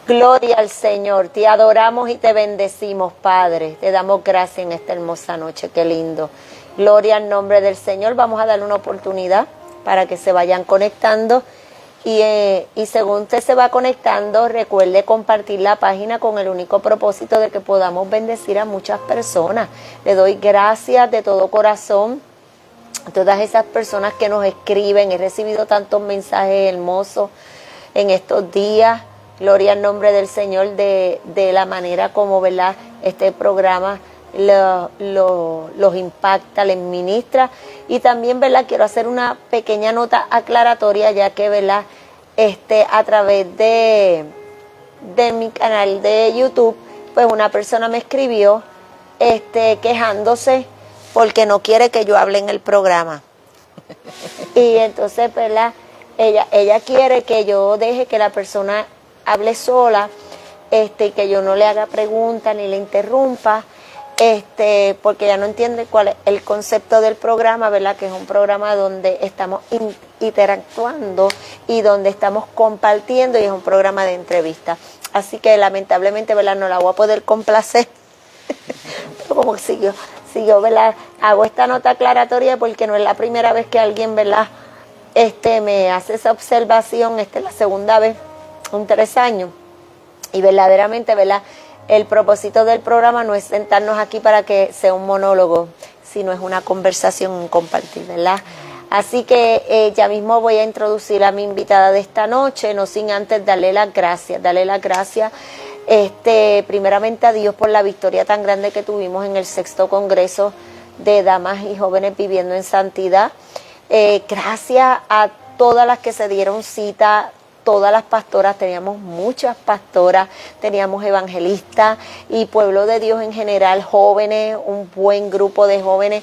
Gloria al Señor, te adoramos y te bendecimos, Padre. Te damos gracias en esta hermosa noche, qué lindo. Gloria al nombre del Señor. Vamos a darle una oportunidad para que se vayan conectando. Y según usted se va conectando, recuerde compartir la página con el único propósito de que podamos bendecir a muchas personas. Le doy gracias de todo corazón a todas esas personas que nos escriben. He recibido tantos mensajes hermosos en estos días. Gloria al nombre del Señor de la manera como, ¿verdad?, este programa los impacta, les ministra. Y también, ¿verdad?, quiero hacer una pequeña nota aclaratoria, ya que, ¿verdad?, a través de mi canal de YouTube, pues una persona me escribió quejándose porque no quiere que yo hable en el programa. Y entonces, ¿verdad?, ella quiere que yo deje que la persona hable sola, que yo no le haga preguntas ni le interrumpa, porque ella no entiende cuál es el concepto del programa, ¿verdad?, que es un programa donde estamos interactuando y donde estamos compartiendo, y es un programa de entrevista. Así que lamentablemente, ¿verdad?, no la voy a poder complacer. Pero como siguió, ¿verdad?, hago esta nota aclaratoria porque no es la primera vez que alguien, ¿verdad?, me hace esa observación. Es la segunda vez en 3 años, y verdaderamente, ¿verdad?, el propósito del programa no es sentarnos aquí para que sea un monólogo, sino es una conversación, un compartir, ¿verdad? Así que ya mismo voy a introducir a mi invitada de esta noche, no sin antes darle las gracias, primeramente a Dios por la victoria tan grande que tuvimos en el 6º Congreso de Damas y Jóvenes Viviendo en Santidad. Gracias a todas las que se dieron cita, todas las pastoras, teníamos muchas pastoras, teníamos evangelistas y pueblo de Dios en general, jóvenes, un buen grupo de jóvenes,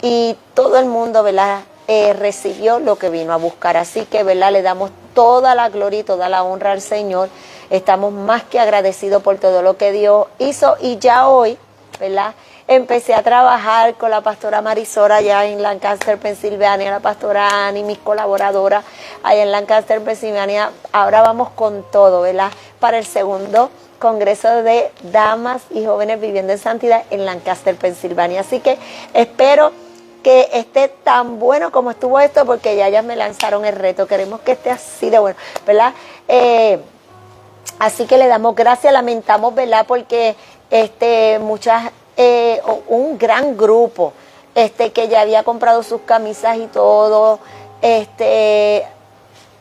y todo el mundo, ¿verdad?, recibió lo que vino a buscar. Así que, ¿verdad?, le damos toda la gloria y toda la honra al Señor. Estamos más que agradecidos por todo lo que Dios hizo, y ya hoy, ¿verdad?, empecé a trabajar con la pastora Marisol allá en Lancaster, Pensilvania, la pastora Annie, mis colaboradoras allá en Lancaster, Pensilvania. Ahora vamos con todo, ¿verdad?, para el 2º Congreso de Damas y Jóvenes Viviendo en Santidad en Lancaster, Pensilvania. Así que espero que esté tan bueno como estuvo esto, porque ya ellas me lanzaron el reto. Queremos que esté así de bueno, ¿verdad? Así que le damos gracias, lamentamos, ¿verdad?, porque un gran grupo que ya había comprado sus camisas y todo,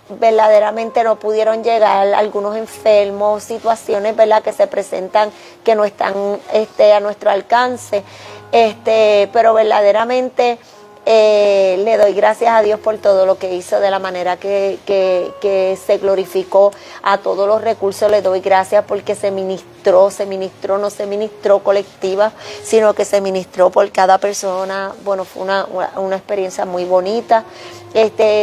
verdaderamente no pudieron llegar, algunos enfermos, situaciones, ¿verdad?, que se presentan que no están a nuestro alcance, pero verdaderamente le doy gracias a Dios por todo lo que hizo, de la manera que se glorificó, a todos los recursos le doy gracias, porque no se ministró colectiva, sino que se ministró por cada persona. Bueno, fue una experiencia muy bonita.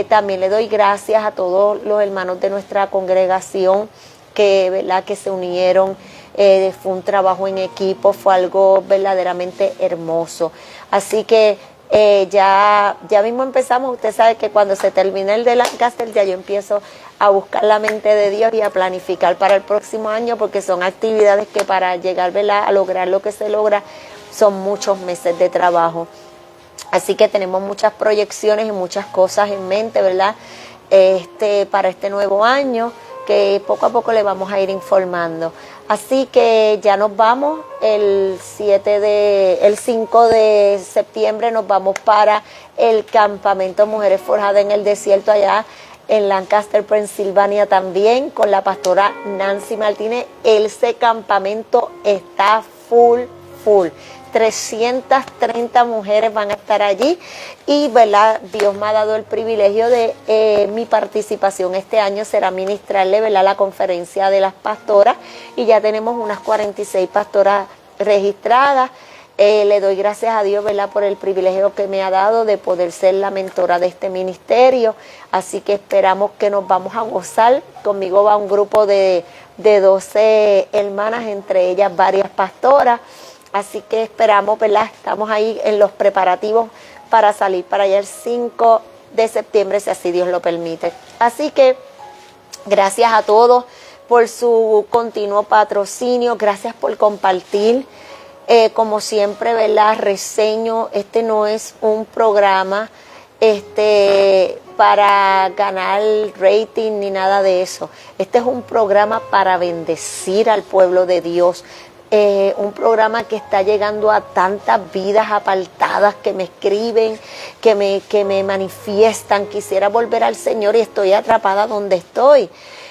También le doy gracias a todos los hermanos de nuestra congregación ¿verdad?, que se unieron. Fue un trabajo en equipo, fue algo verdaderamente hermoso. Así que ya mismo empezamos. Usted sabe que cuando se termina el de Lancaster, ya yo empiezo a buscar la mente de Dios y a planificar para el próximo año, porque son actividades que para llegar, ¿verdad?, a lograr lo que se logra son muchos meses de trabajo. Así que tenemos muchas proyecciones y muchas cosas en mente, ¿verdad?, para este nuevo año, que poco a poco le vamos a ir informando. Así que ya nos vamos, el 5 de septiembre nos vamos para el campamento Mujeres Forjadas en el Desierto, allá en Lancaster, Pensilvania, también con la pastora Nancy Martínez. Ese campamento está full. 330 mujeres van a estar allí, y, ¿verdad?, Dios me ha dado el privilegio de mi participación este año será ministrarle, ¿verdad?, la conferencia de las pastoras, y ya tenemos unas 46 pastoras registradas. Le doy gracias a Dios, ¿verdad?, por el privilegio que me ha dado de poder ser la mentora de este ministerio. Así que esperamos que nos vamos a gozar. Conmigo va un grupo de 12 hermanas, entre ellas varias pastoras. Así que esperamos, ¿verdad?, estamos ahí en los preparativos para salir para allá el 5 de septiembre, si así Dios lo permite. Así que gracias a todos por su continuo patrocinio, gracias por compartir. Como siempre, ¿verdad? Reseño, este no es un programa para ganar rating ni nada de eso. Este es un programa para bendecir al pueblo de Dios. Un programa que está llegando a tantas vidas apartadas que me escriben, que me manifiestan. Quisiera volver al Señor y estoy atrapada donde estoy.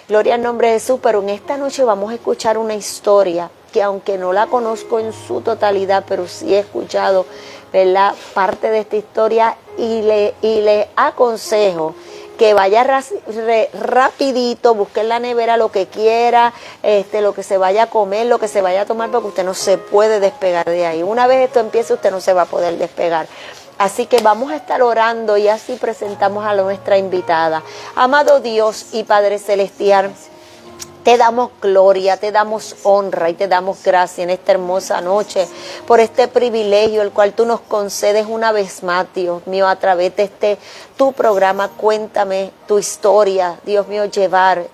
Gloria al nombre de Jesús. Pero en esta noche vamos a escuchar una historia que, aunque no la conozco en su totalidad, pero sí he escuchado, ¿verdad?, parte de esta historia, y le aconsejo que vaya rapidito, busque en la nevera lo que quiera, lo que se vaya a comer, lo que se vaya a tomar, porque usted no se puede despegar de ahí. Una vez esto empiece, usted no se va a poder despegar. Así que vamos a estar orando y así presentamos a nuestra invitada. Amado Dios y Padre Celestial, te damos gloria, te damos honra y te damos gracia en esta hermosa noche por este privilegio el cual tú nos concedes una vez más, Dios mío, a través de tu programa. Cuéntame tu historia, Dios mío, llevar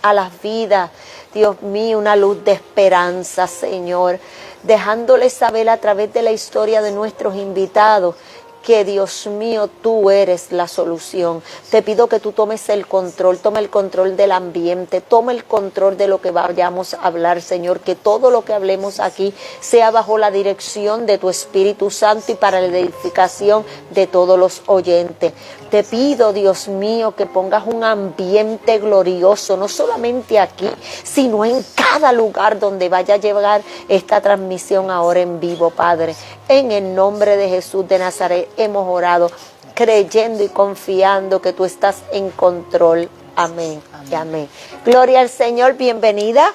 a las vidas, Dios mío, una luz de esperanza, Señor, dejándoles saber a través de la historia de nuestros invitados que, Dios mío, tú eres la solución. Te pido que tú tomes el control, toma el control del ambiente, toma el control de lo que vayamos a hablar, Señor, que todo lo que hablemos aquí sea bajo la dirección de tu Espíritu Santo y para la edificación de todos los oyentes. Te pido, Dios mío, que pongas un ambiente glorioso, no solamente aquí, sino en cada lugar donde vaya a llegar esta transmisión ahora en vivo, Padre. En el nombre de Jesús de Nazaret hemos orado, creyendo y confiando que tú estás en control. Amén. Amén. Y amén. Gloria al Señor, bienvenida.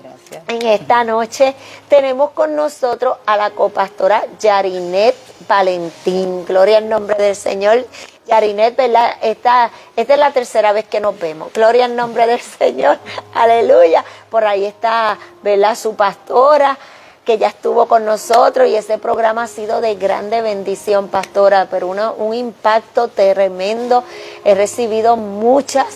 Gracias. En esta noche tenemos con nosotros a la copastora Yarinet Valentín. Gloria al nombre del Señor. Yarinet, ¿verdad? Esta es la tercera vez que nos vemos. Gloria al nombre del Señor. Aleluya. Por ahí está, ¿verdad?, su pastora, que ya estuvo con nosotros, y ese programa ha sido de grande bendición, pastora, pero un impacto tremendo. He recibido muchas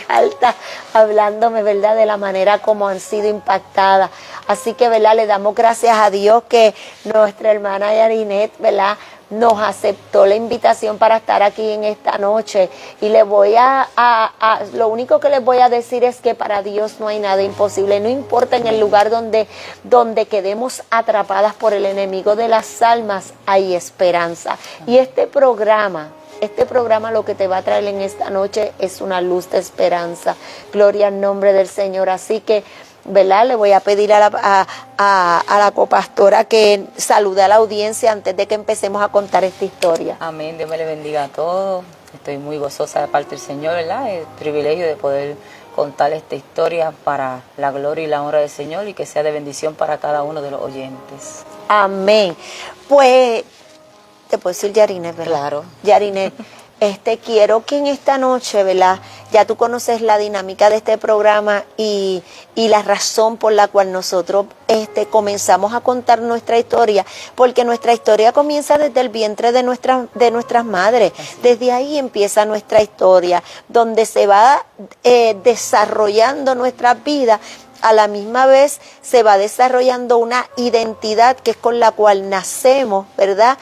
cartas hablándome, ¿verdad?, de la manera como han sido impactadas. Así que, ¿verdad?, le damos gracias a Dios que nuestra hermana Yarinet, ¿verdad?, nos aceptó la invitación para estar aquí en esta noche. Y le voy lo único que les voy a decir es que para Dios no hay nada imposible. No importa en el lugar donde quedemos atrapadas por el enemigo de las almas, hay esperanza. Y este programa lo que te va a traer en esta noche es una luz de esperanza. Gloria al nombre del Señor. Así que, ¿verdad?, le voy a pedir a la copastora que salude a la audiencia antes de que empecemos a contar esta historia. Amén, Dios me le bendiga a todos. Estoy muy gozosa de parte del Señor, ¿verdad? El privilegio de poder contar esta historia para la gloria y la honra del Señor, y que sea de bendición para cada uno de los oyentes. Amén. Pues, te puedo decir Yarinet, ¿verdad? Claro. Yarinet, quiero que en esta noche, ¿verdad?, ya tú conoces la dinámica de este programa y la razón por la cual nosotros comenzamos a contar nuestra historia, porque nuestra historia comienza desde el vientre de nuestras madres. Desde ahí empieza nuestra historia, donde se va desarrollando nuestra vida. A la misma vez se va desarrollando una identidad que es con la cual nacemos, ¿verdad?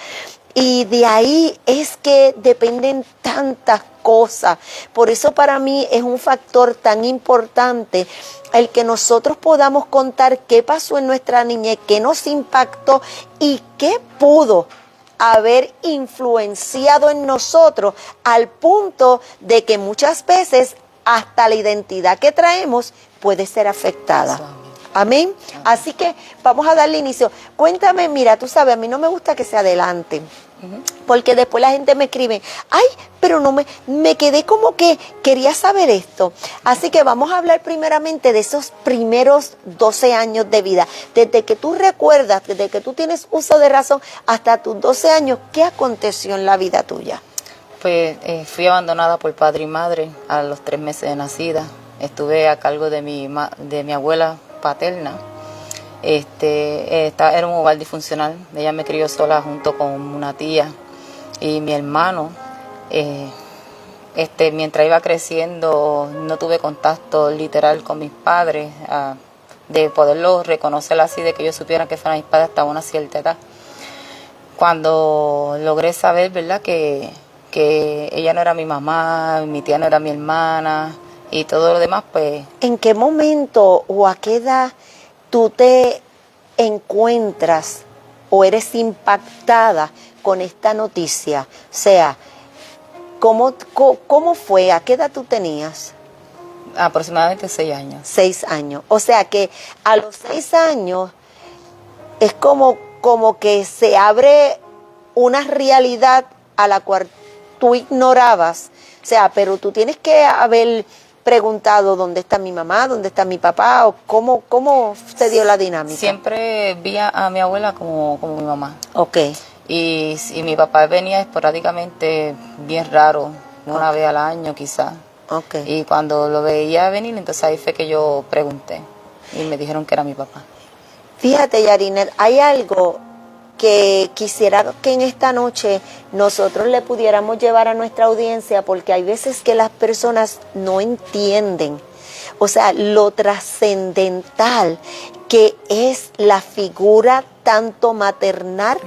Y de ahí es que dependen tantas cosas. Por eso para mí es un factor tan importante el que nosotros podamos contar qué pasó en nuestra niñez, qué nos impactó y qué pudo haber influenciado en nosotros al punto de que muchas veces hasta la identidad que traemos puede ser afectada. Amén. Así que vamos a darle inicio. Cuéntame, mira, tú sabes, a mí no me gusta que se adelanten, porque después la gente me escribe, ay, pero no me quedé como que quería saber esto. Así que vamos a hablar primeramente de esos primeros 12 años de vida. Desde que tú recuerdas, desde que tú tienes uso de razón hasta tus 12 años, ¿qué aconteció en la vida tuya? Pues fui abandonada por padre y madre a los 3 meses de nacida. Estuve a cargo de mi abuela paterna. Era un hogar disfuncional. Ella me crió sola junto con una tía y mi hermano. mientras iba creciendo no tuve contacto literal con mis padres, de poderlos reconocer así, de que ellos supieran que fueran mis padres hasta una cierta edad. Cuando logré saber, ¿verdad?, que ella no era mi mamá, mi tía no era mi hermana y todo lo demás, pues... ¿En qué momento o a qué edad tú te encuentras o eres impactada con esta noticia? O sea, ¿cómo fue? ¿A qué edad tú tenías? Aproximadamente 6 años. 6 años. O sea que a los 6 años es como que se abre una realidad a la cual tú ignorabas. O sea, pero tú tienes que haber preguntado dónde está mi mamá, dónde está mi papá, o cómo se dio la dinámica. Siempre vi a mi abuela como mi mamá. Ok. Y mi papá venía esporádicamente, bien raro, una vez al año quizás. Okay. Y cuando lo veía venir, entonces ahí fue que yo pregunté y me dijeron que era mi papá. Fíjate, Yarinet, hay algo que quisiera que en esta noche nosotros le pudiéramos llevar a nuestra audiencia, porque hay veces que las personas no entienden, o sea, lo trascendental que es la figura tanto maternal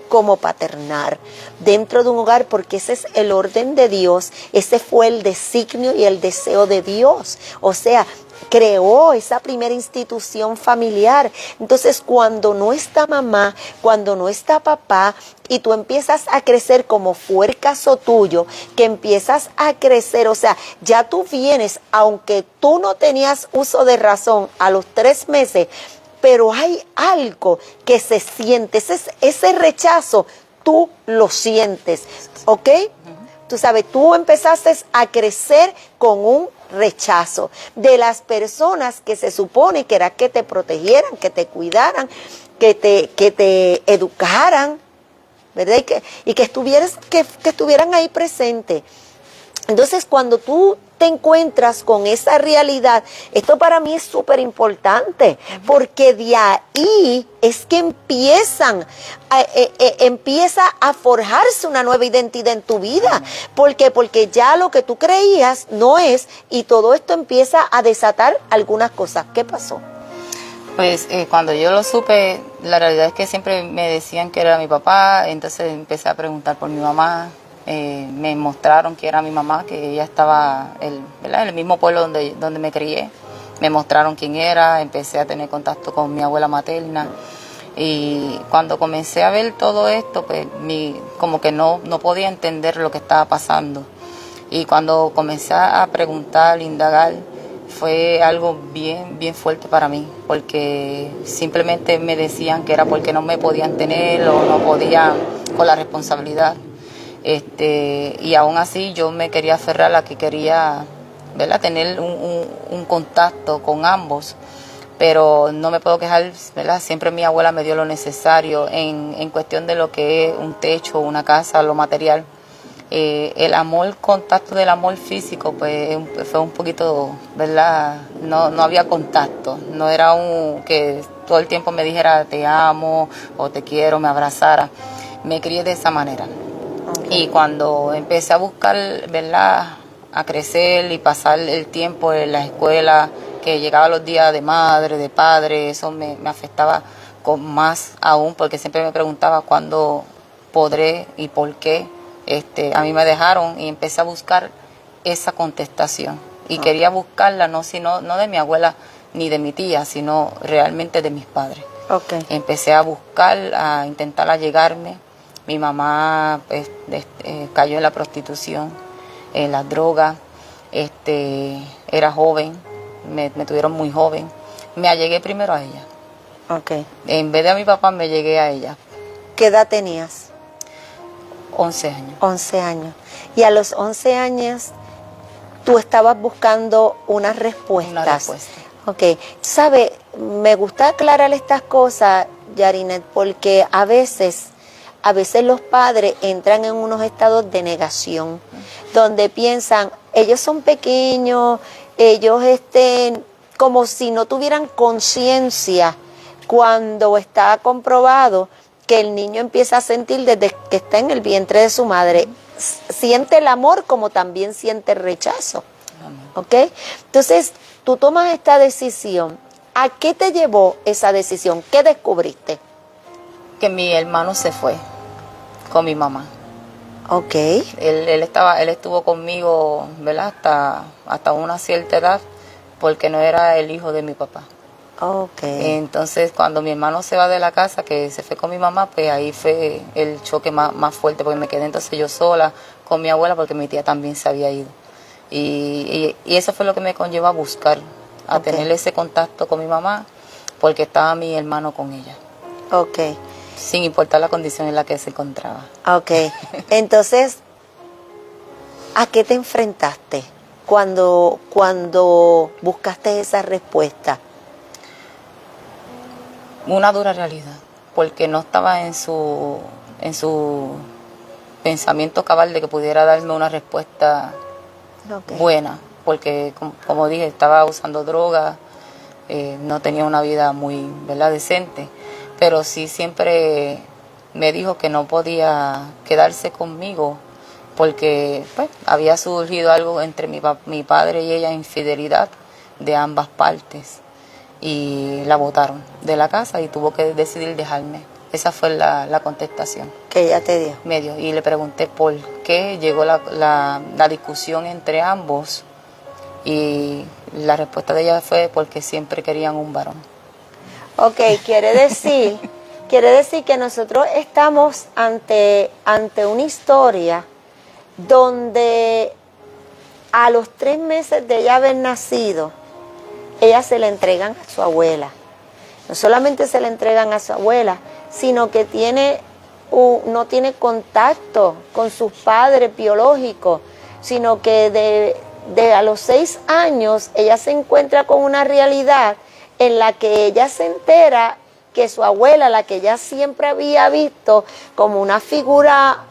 como paternal dentro de un hogar, porque ese es el orden de Dios, ese fue el designio y el deseo de Dios, o sea, creó esa primera institución familiar. Entonces, cuando no está mamá, cuando no está papá, y tú empiezas a crecer como fue el caso tuyo, que empiezas a crecer, o sea, ya tú vienes, aunque tú no tenías uso de razón a los 3 meses, pero hay algo que se siente, ese rechazo, tú lo sientes, ¿ok? Tú sabes, tú empezaste a crecer con un rechazo de las personas que se supone que era que te protegieran, que te cuidaran, que te educaran, ¿verdad? Y que estuvieran ahí presentes. Entonces, cuando tú te encuentras con esa realidad, esto para mí es súper importante, porque de ahí es que empieza a forjarse una nueva identidad en tu vida. ¿Por qué? Porque ya lo que tú creías no es, y todo esto empieza a desatar algunas cosas. ¿Qué pasó? Pues cuando yo lo supe, la realidad es que siempre me decían que era mi papá, entonces empecé a preguntar por mi mamá. Me mostraron que era mi mamá, que ella estaba ¿verdad?, en el mismo pueblo donde me crié. Me mostraron quién era, empecé a tener contacto con mi abuela materna. Y cuando comencé a ver todo esto, pues como que no podía entender lo que estaba pasando. Y cuando comencé a preguntar, indagar, fue algo bien, bien fuerte para mí, porque simplemente me decían que era porque no me podían tener o no podía con la responsabilidad. Y aún así yo me quería aferrar a que quería, ¿verdad?, tener un contacto con ambos, pero no me puedo quejar, ¿verdad? Siempre mi abuela me dio lo necesario en cuestión de lo que es un techo, una casa, lo material. El amor, contacto del amor físico, pues fue un poquito, ¿verdad? No había contacto, no era que todo el tiempo me dijera te amo o te quiero, me abrazara. Me crié de esa manera. Y cuando empecé a buscar, ¿verdad?, a crecer y pasar el tiempo en la escuela, que llegaba los días de madre, de padre, eso me afectaba con más aún, porque siempre me preguntaba cuándo podré y por qué. A mí me dejaron y empecé a buscar esa contestación. Y quería buscarla no de mi abuela ni de mi tía, sino realmente de mis padres. Okay. Empecé a buscar, a intentar allegarme. Mi mamá pues, cayó en la prostitución, en las drogas, era joven, me tuvieron muy joven. Me allegué primero a ella. Okay. En vez de a mi papá, me llegué a ella. ¿Qué edad tenías? 11 años. 11 años. Y a los 11 años, tú estabas buscando unas respuestas. Una respuesta. Ok. ¿Sabe? Me gusta aclarar estas cosas, Yarinet, porque a veces los padres entran en unos estados de negación, donde piensan, ellos son pequeños, ellos como si no tuvieran conciencia, cuando está comprobado que el niño empieza a sentir desde que está en el vientre de su madre. siente el amor como también siente el rechazo. Amén. ¿Ok? Entonces, tú tomas esta decisión. ¿A qué te llevó esa decisión? ¿Qué descubriste? Que mi hermano se fue con mi mamá. Ok. Él estuvo conmigo, ¿verdad? Hasta una cierta edad, porque no era el hijo de mi papá. Ok. Entonces, cuando mi hermano se va de la casa, que se fue con mi mamá, pues ahí fue el choque más fuerte, porque me quedé entonces yo sola con mi abuela, porque mi tía también se había ido. Y eso fue lo que me conllevó a buscar, a tener ese contacto con mi mamá, porque estaba mi hermano con ella. Ok. Sin importar la condición en la que se encontraba. Ok. Entonces, ¿a qué te enfrentaste cuando buscaste esa respuesta? Una dura realidad, porque no estaba en su pensamiento cabal de que pudiera darme una respuesta buena, porque como dije, estaba usando droga, no tenía una vida muy, ¿verdad?, decente, pero sí siempre me dijo que no podía quedarse conmigo porque pues había surgido algo entre mi padre y ella, infidelidad de ambas partes, y la botaron de la casa y tuvo que decidir dejarme. Esa fue la contestación que ella te dio. Medio. Y le pregunté por qué llegó la discusión entre ambos, y la respuesta de ella fue porque siempre querían un varón. Ok, quiere decir que nosotros estamos ante una historia donde a los 3 meses de ella haber nacido, ella se la entregan a su abuela. No solamente se la entregan a su abuela, sino que no tiene contacto con sus padres biológicos, sino que a los 6 años ella se encuentra con una realidad en la que ella se entera que su abuela, la que ella siempre había visto como una figura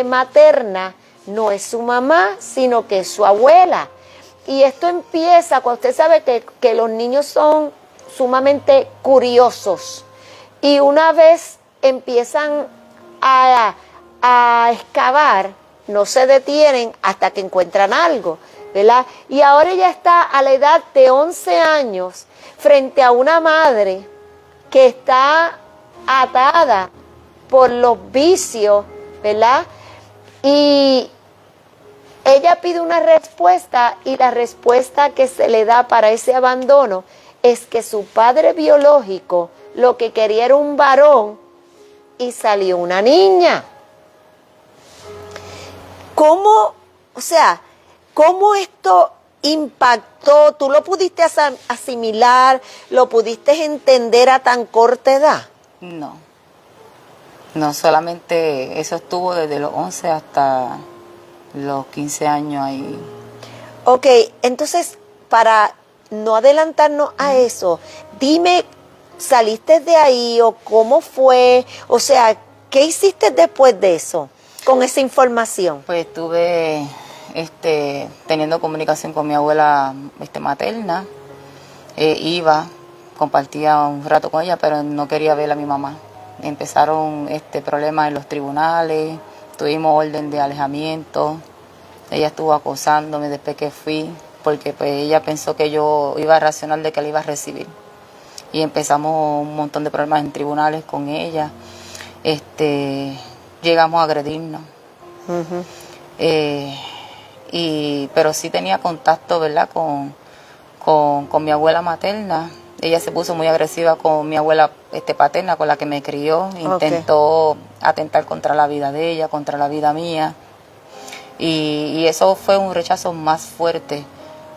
materna, no es su mamá, sino que es su abuela. Y esto empieza cuando usted sabe que los niños son sumamente curiosos, y una vez empiezan a excavar, no se detienen hasta que encuentran algo, ¿verdad? Y ahora ella está a la edad de 11 años frente a una madre que está atada por los vicios, ¿verdad? Y ella pide una respuesta, y la respuesta que se le da para ese abandono es que su padre biológico lo que quería era un varón y salió una niña. ¿Cómo esto impactó? ¿Tú lo pudiste asimilar? ¿Lo pudiste entender a tan corta edad? No, solamente eso estuvo desde los 11 hasta los 15 años ahí. Ok, entonces, para no adelantarnos a eso, dime, ¿saliste de ahí o cómo fue? O sea, ¿qué hiciste después de eso, con esa información? Pues estuve teniendo comunicación con mi abuela materna, compartía un rato con ella, pero no quería ver a mi mamá. Empezaron problemas en los tribunales, tuvimos orden de alejamiento, ella estuvo acosándome después que fui, porque pues ella pensó que yo iba a reaccionar de que la iba a recibir. Y empezamos un montón de problemas en tribunales con ella. Llegamos a agredirnos. Uh-huh. Pero sí tenía contacto, ¿verdad?, con mi abuela materna. Ella se puso muy agresiva con mi abuela paterna, con la que me crió. Intentó atentar contra la vida de ella, contra la vida mía. Y eso fue un rechazo más fuerte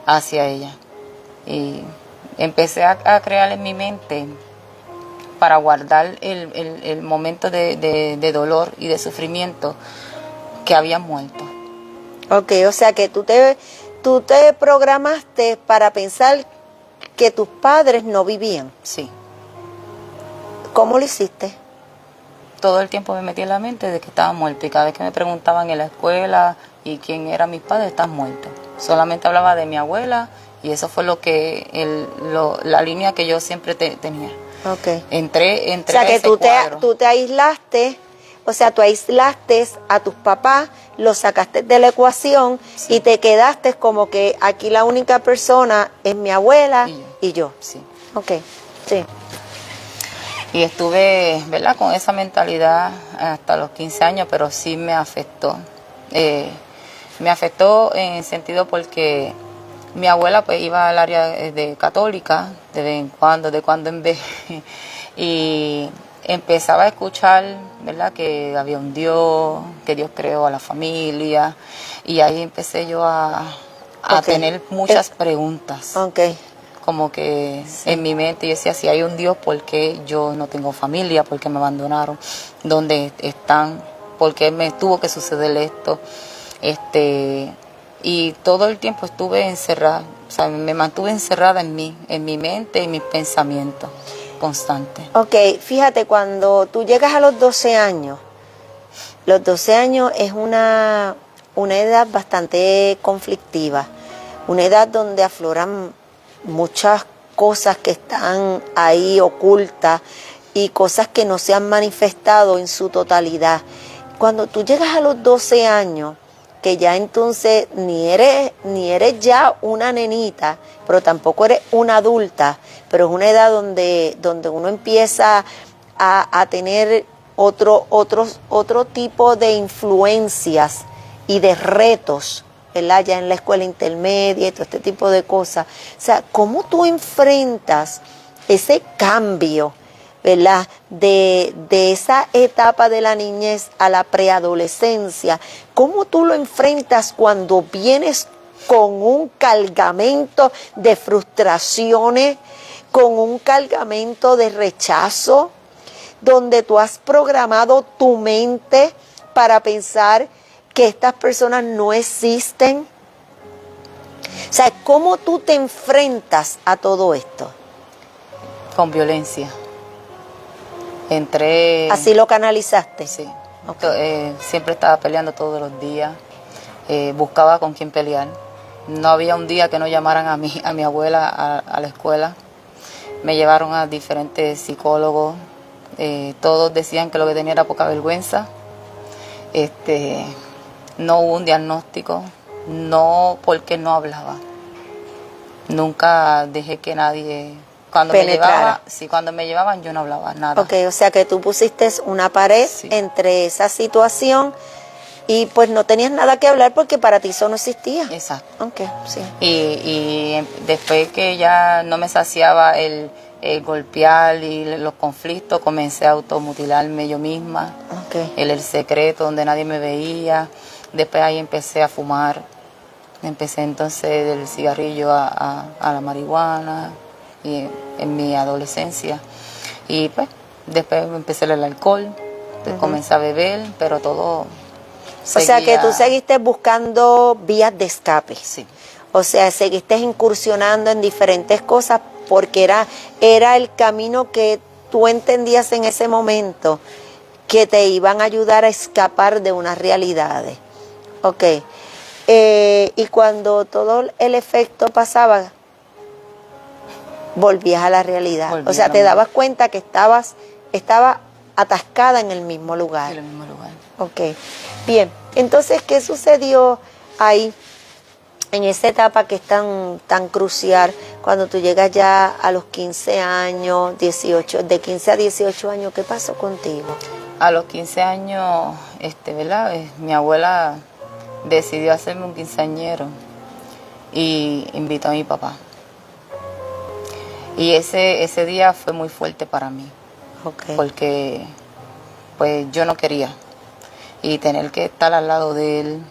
hacia ella. Y empecé a crear en mi mente, para guardar el momento de dolor y de sufrimiento, que había muerto. Ok, o sea que tú te programaste para pensar que tus padres no vivían. Sí. ¿Cómo lo hiciste? Todo el tiempo me metí en la mente de que estaba muerto, y cada vez que me preguntaban en la escuela y quién eran mis padres, están muertos. Solamente hablaba de mi abuela, y eso fue la línea que yo siempre tenía. Okay. Entré o sea que ese cuadro. tú te aislaste O sea, tú aislaste a tus papás, los sacaste de la ecuación y te quedaste como que aquí la única persona es mi abuela y yo. Sí. Ok, sí. Y estuve, ¿verdad?, con esa mentalidad hasta los 15 años, pero sí me afectó. Me afectó en el sentido porque mi abuela pues iba al área de católica de vez en cuando, de cuando en vez, y empezaba a escuchar, ¿verdad?, que había un Dios, que Dios creó a la familia, y ahí empecé yo a tener muchas preguntas. Okay. Como que en mi mente yo decía, si hay un Dios, ¿por qué yo no tengo familia? ¿Por qué me abandonaron? ¿Dónde están? ¿Por qué me tuvo que suceder esto? Y todo el tiempo estuve encerrada, o sea, me mantuve encerrada en mí, en mi mente y mis pensamientos constantes. Ok, fíjate, cuando tú llegas a los 12 años, los 12 años es una edad bastante conflictiva, una edad donde afloran muchas cosas que están ahí ocultas y cosas que no se han manifestado en su totalidad. Cuando tú llegas a los 12 años, que ya entonces ni eres ya una nenita, pero tampoco eres una adulta, pero es una edad donde uno empieza a tener otro tipo de influencias y de retos, ¿verdad? Ya en la escuela intermedia y todo este tipo de cosas. O sea, ¿cómo tú enfrentas ese cambio, ¿verdad?, de esa etapa de la niñez a la preadolescencia? ¿Cómo tú lo enfrentas cuando vienes con un cargamento de frustraciones, con un cargamento de rechazo, donde tú has programado tu mente para pensar que estas personas no existen? O sea, ¿cómo tú te enfrentas a todo esto? Con violencia. Entré... ¿Así lo canalizaste? Sí. Okay. Siempre estaba peleando todos los días. Buscaba con quién pelear. No había un día que no llamaran a mi abuela a la escuela. Me llevaron a diferentes psicólogos. Todos decían que lo que tenía era poca vergüenza. No hubo un diagnóstico. No, porque no hablaba. Nunca dejé que nadie... Cuando me llevaban yo no hablaba nada. Ok, o sea que tú pusiste una pared entre esa situación y pues no tenías nada que hablar porque para ti eso no existía. Exacto. Ok, sí. Y después que ya no me saciaba el golpear y los conflictos, comencé a automutilarme yo misma. Okay. El secreto donde nadie me veía. Después ahí empecé a fumar. Empecé entonces del cigarrillo a la marihuana. Y en mi adolescencia, y pues después empecé el alcohol, comencé a beber, pero todo seguía. O sea que tú seguiste buscando vías de escape. Sí. O sea, seguiste incursionando en diferentes cosas porque era el camino que tú entendías en ese momento que te iban a ayudar a escapar de unas realidades. Ok. Y cuando todo el efecto pasaba, volvías a la realidad. O sea, te dabas cuenta que estaba atascada en el mismo lugar. En el mismo lugar. Ok. Bien. Entonces, ¿qué sucedió ahí, en esa etapa que es tan crucial, cuando tú llegas ya a los 15 años, 18, de 15 a 18 años, ¿qué pasó contigo? A los 15 años, ¿verdad? Mi abuela decidió hacerme un quinceañero y invitó a mi papá. Y ese día fue muy fuerte para mí, porque pues yo no quería. Y tener que estar al lado de él,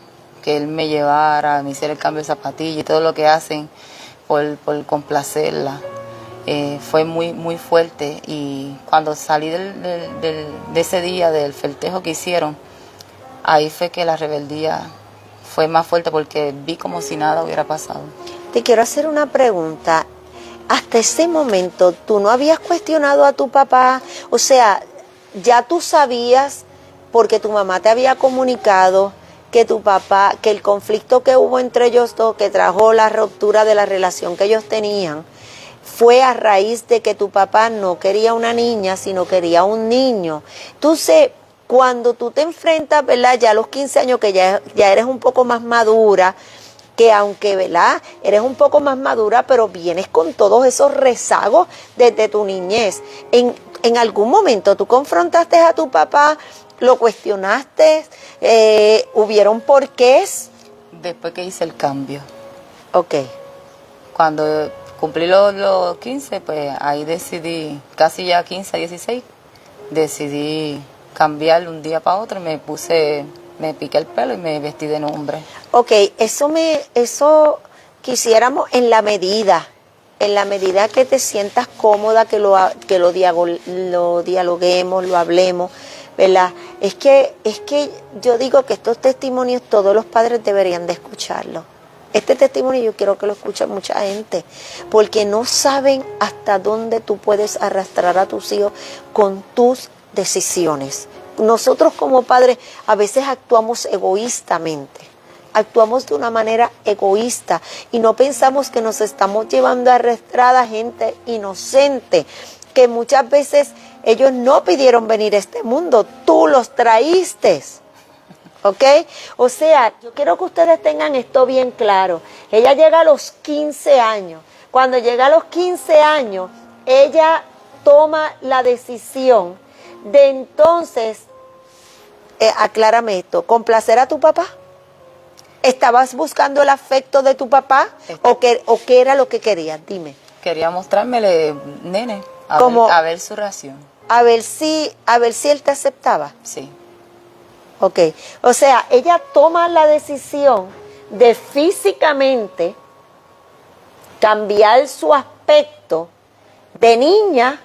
que él me llevara, me hiciera el cambio de zapatilla y todo lo que hacen por complacerla, fue muy, muy fuerte. Y cuando salí de ese día, del festejo que hicieron, ahí fue que la rebeldía fue más fuerte porque vi como si nada hubiera pasado. Te quiero hacer una pregunta. Hasta ese momento, ¿tú no habías cuestionado a tu papá? O sea, ya tú sabías, porque tu mamá te había comunicado, que tu papá, que el conflicto que hubo entre ellos dos, que trajo la ruptura de la relación que ellos tenían, fue a raíz de que tu papá no quería una niña, sino quería un niño. Entonces, cuando tú te enfrentas, ¿verdad? Ya a los 15 años que ya eres un poco más madura, que aunque, ¿verdad? Eres un poco más madura, pero vienes con todos esos rezagos desde tu niñez. En algún momento tú confrontaste a tu papá, lo cuestionaste, hubieron porqués. Después que hice el cambio. Ok. Cuando cumplí los 15, pues ahí decidí, casi ya 15, 16, decidí cambiar un día para otro y me piqué el pelo y me vestí de hombre. Ok, eso quisiéramos en la medida que te sientas cómoda, que lo dialoguemos, lo hablemos, ¿verdad? Es que yo digo que estos testimonios todos los padres deberían de escucharlos. Este testimonio yo quiero que lo escuche mucha gente, porque no saben hasta dónde tú puedes arrastrar a tus hijos con tus decisiones. Nosotros como padres a veces actuamos egoístamente, actuamos de una manera egoísta y no pensamos que nos estamos llevando a arrastrar a gente inocente, que muchas veces ellos no pidieron venir a este mundo, tú los traíste. ¿Ok? O sea, yo quiero que ustedes tengan esto bien claro. Ella llega a los 15 años. Cuando llega a los 15 años, ella toma la decisión de entonces, aclárame esto, ¿complacer a tu papá? ¿Estabas buscando el afecto de tu papá? ¿O qué era lo que querías? Dime. Quería mostrármele, nene, a ver su reacción. A ver si él te aceptaba. Sí. Ok, o sea, ella toma la decisión de físicamente cambiar su aspecto de niña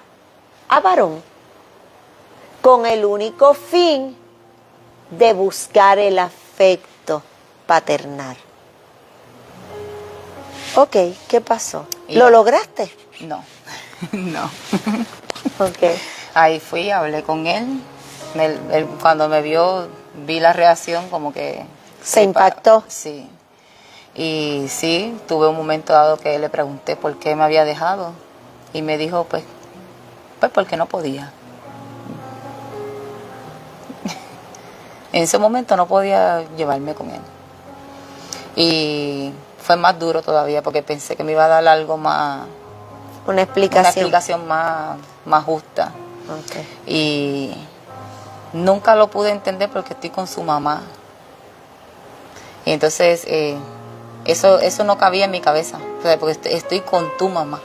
a varón, con el único fin de buscar el afecto paternal. Ok, ¿qué pasó? ¿Lo lograste? No, no. Ok. Ahí fui, hablé con él. Él cuando me vio, vi la reacción como que... ¿Se impactó? Sí. Y sí, tuve un momento dado que le pregunté por qué me había dejado. Y me dijo, pues porque no podía. En ese momento no podía llevarme con él. Y fue más duro todavía porque pensé que me iba a dar algo más... Una explicación más justa. Okay. Y nunca lo pude entender porque estoy con su mamá. Y entonces eso no cabía en mi cabeza, o sea, porque estoy con tu mamá.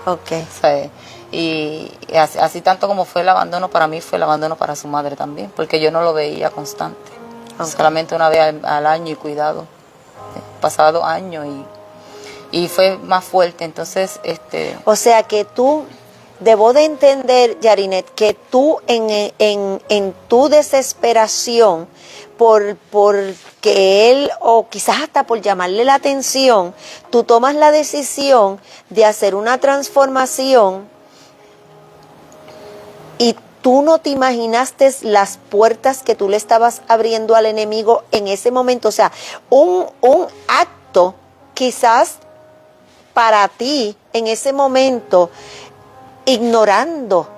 Okay. O sea, y así tanto como fue el abandono para mí, fue el abandono para su madre también, porque yo no lo veía constante. Okay. Solamente una vez al año y cuidado. Pasaba 2 años y fue más fuerte. Entonces, O sea que tú, debo de entender, Yarinet, que tú en tu desesperación por que él, o quizás hasta por llamarle la atención, tú tomas la decisión de hacer una transformación y tú no te imaginaste las puertas que tú le estabas abriendo al enemigo en ese momento. O sea, un acto quizás para ti en ese momento, ignorando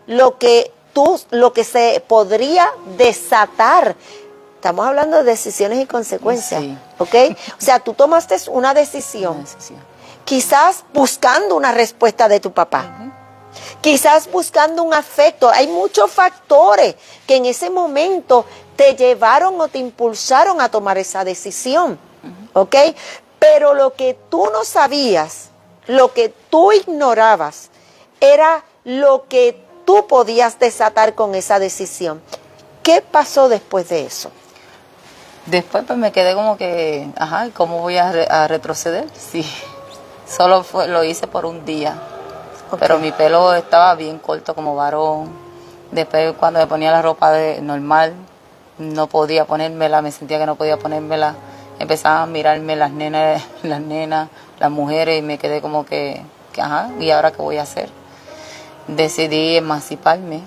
lo que se podría desatar. Estamos hablando de decisiones y consecuencias, sí. ¿ok? O sea, tú tomaste una decisión. Quizás buscando una respuesta de tu papá. Quizás buscando un afecto. Hay muchos factores que en ese momento te llevaron o te impulsaron a tomar esa decisión, ¿ok? Pero lo que tú no sabías, lo que tú ignorabas, era lo que tú podías desatar con esa decisión. ¿Qué pasó después de eso? Después pues me quedé como que, ¿cómo voy a retroceder? Sí, solo lo hice por un día. Okay. Pero mi pelo estaba bien corto como varón. Después cuando me ponía la ropa normal, no podía ponérmela, me sentía que no podía ponérmela. Empezaban a mirarme las nenas, las mujeres, y me quedé como que ¿y ahora qué voy a hacer? Decidí emanciparme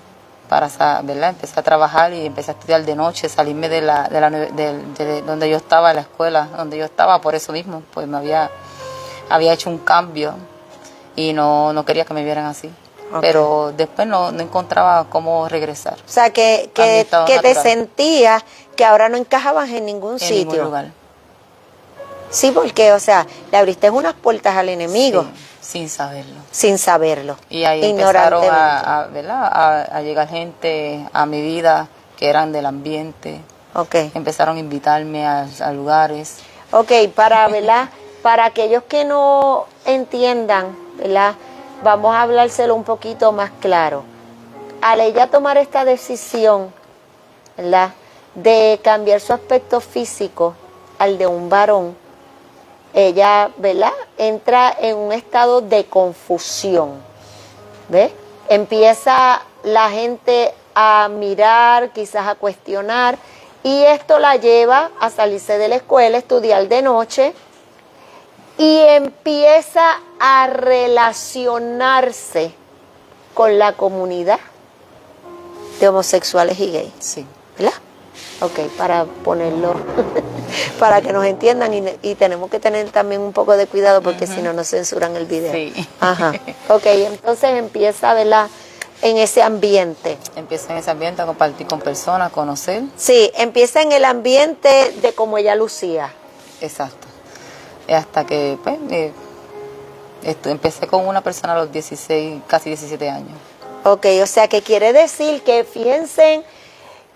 para, ¿verdad? Empecé a trabajar y empecé a estudiar de noche, salirme de donde yo estaba, la escuela donde yo estaba, por eso mismo, pues había hecho un cambio y no quería que me vieran así. Ok. pero después no encontraba cómo regresar. O sea, que te natural. sentías que ahora no encajabas en ningún En sitio. ningún lugar. Sí, porque, o sea, le abriste unas puertas al enemigo Sí, sin saberlo. sin saberlo. Y ahí empezaron ignorantemente. ¿verdad? a llegar gente a mi vida que eran del ambiente. Ok. Empezaron a invitarme a lugares. Ok, para, ¿verdad? Para aquellos que no entiendan, ¿verdad? Vamos a hablárselo un poquito más claro. Al ella tomar esta decisión, ¿verdad? De cambiar su aspecto físico al de un varón, ella, ¿verdad? Entra en un estado de confusión, ¿ves? Empieza la gente a mirar, quizás a cuestionar, y esto la lleva a salirse de la escuela, estudiar de noche, y empieza a relacionarse con la comunidad de homosexuales y gays, Sí. ¿verdad? Ok, para ponerlo, para que nos entiendan y tenemos que tener también un poco de cuidado porque si no nos censuran el video. Sí. Ajá. Ok, entonces empieza, ¿verdad? En ese ambiente. Empieza en ese ambiente a compartir con personas, a conocer. Sí, empieza en el ambiente de cómo ella lucía. Exacto. Hasta que pues, empecé con una persona a los 16, casi 17 años. Ok, o sea que quiere decir que fíjense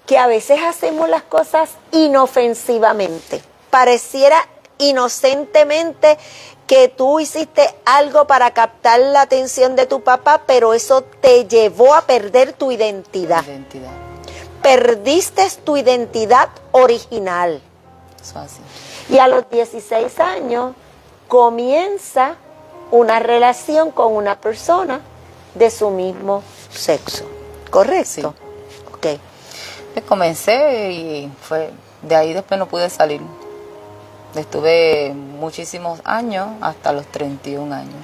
que a veces hacemos las cosas inofensivamente. Pareciera inocentemente que tú hiciste algo para captar la atención de tu papá, pero eso te llevó a perder tu identidad. Perdiste tu identidad original. Eso así. Y a los 16 años comienza una relación con una persona de su mismo sexo. ¿Correcto? Sí. Ok. Pues comencé y de ahí después no pude salir. Estuve muchísimos años, hasta los 31 años.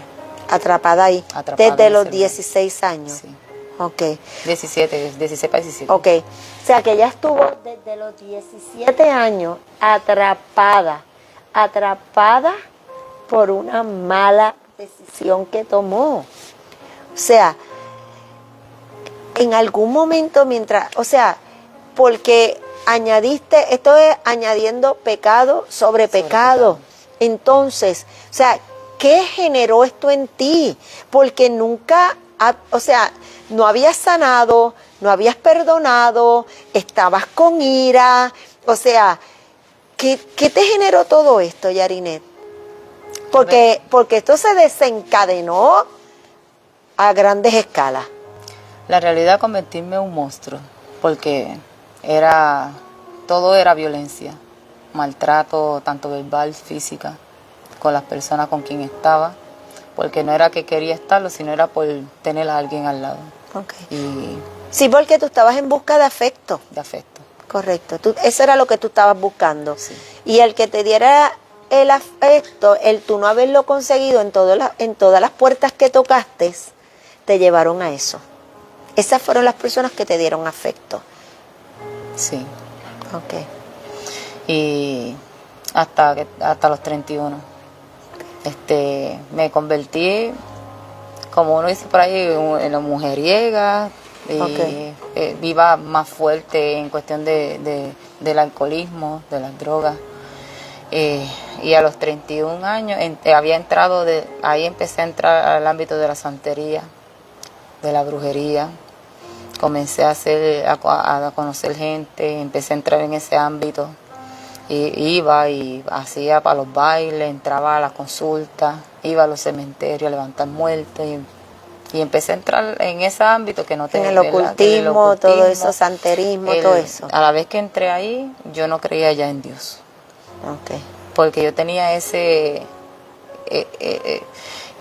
Atrapada ahí. Atrapada desde en los ese 16 años. Sí. Ok. 16 para 17. Ok. O sea que ella estuvo desde los 17 años atrapada por una mala decisión que tomó. O sea, en algún momento porque añadiste, esto es añadiendo pecado sobre pecado. Entonces, o sea, ¿qué generó esto en ti? Porque nunca, no habías sanado, no habías perdonado, estabas con ira, o sea, ¿qué te generó todo esto, Yarinet? Porque esto se desencadenó a grandes escalas. La realidad, convertirme en un monstruo, porque todo era violencia, maltrato, tanto verbal, física, con las personas con quien estaba, porque no era que quería estarlo, sino era por tener a alguien al lado. Okay. Sí, porque tú estabas en busca de afecto. De afecto. Correcto, eso era lo que tú estabas buscando. Sí. Y el que te diera el afecto, el tú no haberlo conseguido en todas las puertas que tocaste, te llevaron a eso. Esas fueron las personas que te dieron afecto. Sí. Ok. Y hasta los 31. Me convertí, como uno dice por ahí, en la mujeriega. Y iba más fuerte en cuestión del alcoholismo, de las drogas. Y a los 31 años había entrado, ahí empecé a entrar al ámbito de la santería, de la brujería. Comencé a conocer gente, empecé a entrar en ese ámbito. Iba y hacía para los bailes, entraba a las consultas, iba a los cementerios a levantar muertos y empecé a entrar en ese ámbito que no tenía. En el ocultismo, todo eso, santerismo, todo eso. A la vez que entré ahí, yo no creía ya en Dios. Okay. Porque yo tenía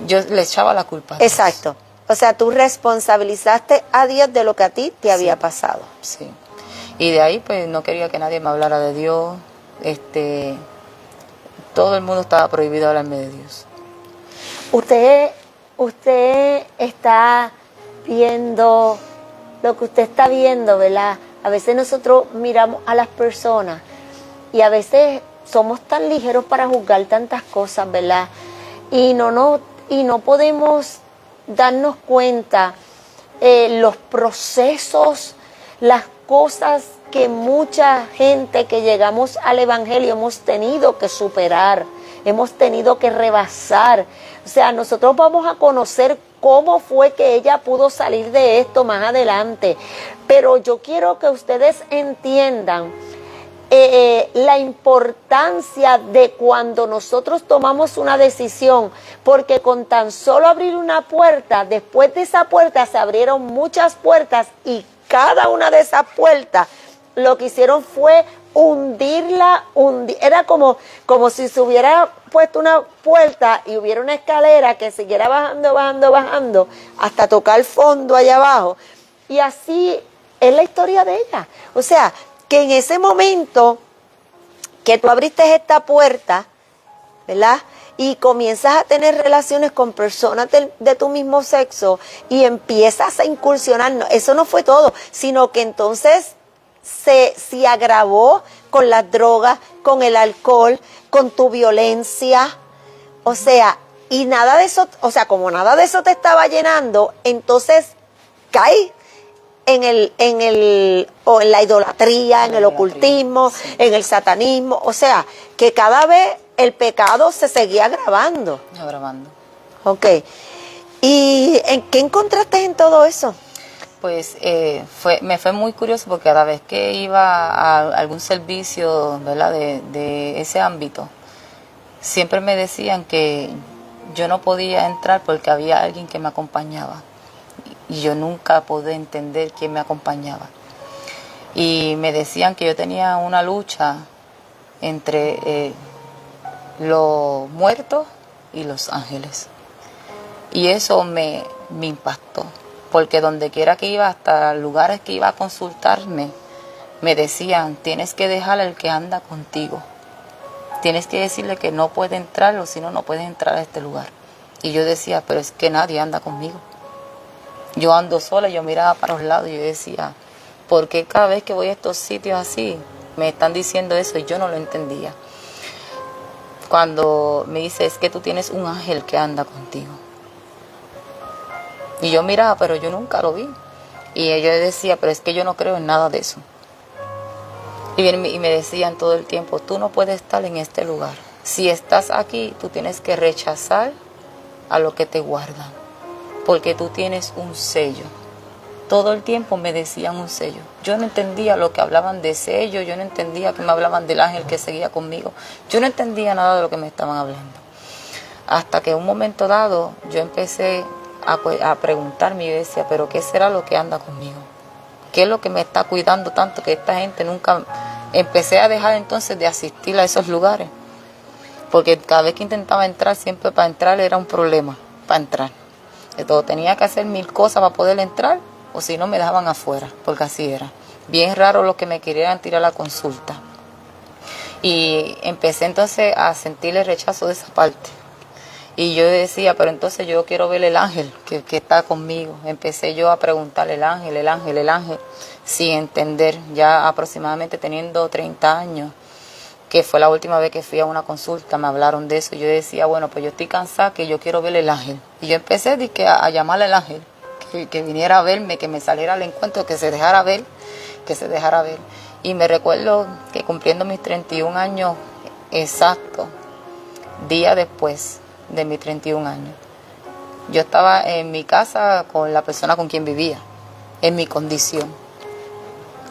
yo le echaba la culpa a Dios. Exacto. O sea, tú responsabilizaste a Dios de lo que a ti te había pasado. Sí. Y de ahí, pues, no quería que nadie me hablara de Dios. Todo el mundo estaba prohibido hablarme de Dios. Usted está viendo lo que usted está viendo, ¿verdad? A veces nosotros miramos a las personas y a veces somos tan ligeros para juzgar tantas cosas, ¿verdad? Y no podemos darnos cuenta los procesos, las cosas que mucha gente que llegamos al Evangelio hemos tenido que superar, hemos tenido que rebasar. O sea, nosotros vamos a conocer cómo fue que ella pudo salir de esto más adelante. Pero yo quiero que ustedes entiendan la importancia de cuando nosotros tomamos una decisión, porque con tan solo abrir una puerta, después de esa puerta se abrieron muchas puertas y cada una de esas puertas lo que hicieron fue hundirla, era como si se hubiera puesto una puerta y hubiera una escalera que siguiera bajando hasta tocar el fondo allá abajo. Y así es la historia de ella. O sea, que en ese momento que tú abriste esta puerta, ¿verdad? Y comienzas a tener relaciones con personas de tu mismo sexo y empiezas a incursionar, eso no fue todo, sino que entonces se agravó con las drogas, con el alcohol, con tu violencia, o sea, y nada de eso, o sea, como nada de eso te estaba llenando, entonces caes en la idolatría, en el ocultismo, sí, en el satanismo, o sea, que cada vez el pecado se seguía agravando. Ok. ¿Y en qué encontraste en todo eso? Pues me fue muy curioso porque cada vez que iba a algún servicio, ¿verdad?, de ese ámbito, siempre me decían que yo no podía entrar porque había alguien que me acompañaba. Y yo nunca pude entender quién me acompañaba. Y me decían que yo tenía una lucha entre los muertos y los ángeles. Y eso me impactó, porque donde quiera que iba, hasta lugares que iba a consultarme, me decían, tienes que dejar al que anda contigo. Tienes que decirle que no puede entrar, o si no, no puedes entrar a este lugar. Y yo decía, pero es que nadie anda conmigo. Yo ando sola, yo miraba para los lados y yo decía, ¿por qué cada vez que voy a estos sitios así me están diciendo eso? Y yo no lo entendía. Cuando me dice, es que tú tienes un ángel que anda contigo. Y yo miraba, pero yo nunca lo vi. Y yo decía, pero es que yo no creo en nada de eso. Y me decían todo el tiempo, tú no puedes estar en este lugar. Si estás aquí, tú tienes que rechazar a lo que te guardan, porque tú tienes un sello. Todo el tiempo me decían un sello. Yo no entendía lo que hablaban de sello, yo no entendía que me hablaban del ángel que seguía conmigo. Yo no entendía nada de lo que me estaban hablando. Hasta que en un momento dado yo empecé a preguntarme y yo decía, pero ¿qué será lo que anda conmigo? ¿Qué es lo que me está cuidando tanto que esta gente nunca... Empecé a dejar entonces de asistir a esos lugares, porque cada vez que intentaba entrar, siempre para entrar era un problema, para entrar. Entonces tenía que hacer 1000 cosas para poder entrar, o si no me dejaban afuera, porque así era. Bien raro los que me querían tirar la consulta. Y empecé entonces a sentir el rechazo de esa parte. Y yo decía, pero entonces yo quiero ver el ángel que está conmigo. Empecé yo a preguntarle el ángel, sin entender, ya aproximadamente teniendo 30 años, que fue la última vez que fui a una consulta, me hablaron de eso. Yo decía, bueno, pues yo estoy cansada, que yo quiero ver el ángel. Y yo empecé a llamarle al ángel, que viniera a verme, que me saliera al encuentro, que se dejara ver. Y me recuerdo que cumpliendo mis 31 años exacto, día después de mis 31 años, yo estaba en mi casa con la persona con quien vivía, en mi condición,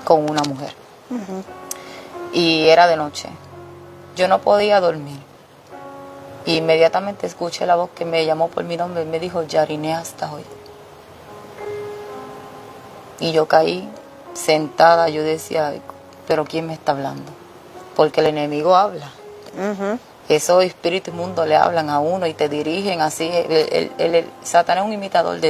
con una mujer. Uh-huh. Y era de noche. Yo no podía dormir. Y inmediatamente escuché la voz que me llamó por mi nombre y me dijo, Yariné, hasta hoy. Y yo caí sentada, yo decía, pero ¿quién me está hablando? Porque el enemigo habla. Uh-huh. Esos espíritus inmundos le hablan a uno y te dirigen así. Satanás es un imitador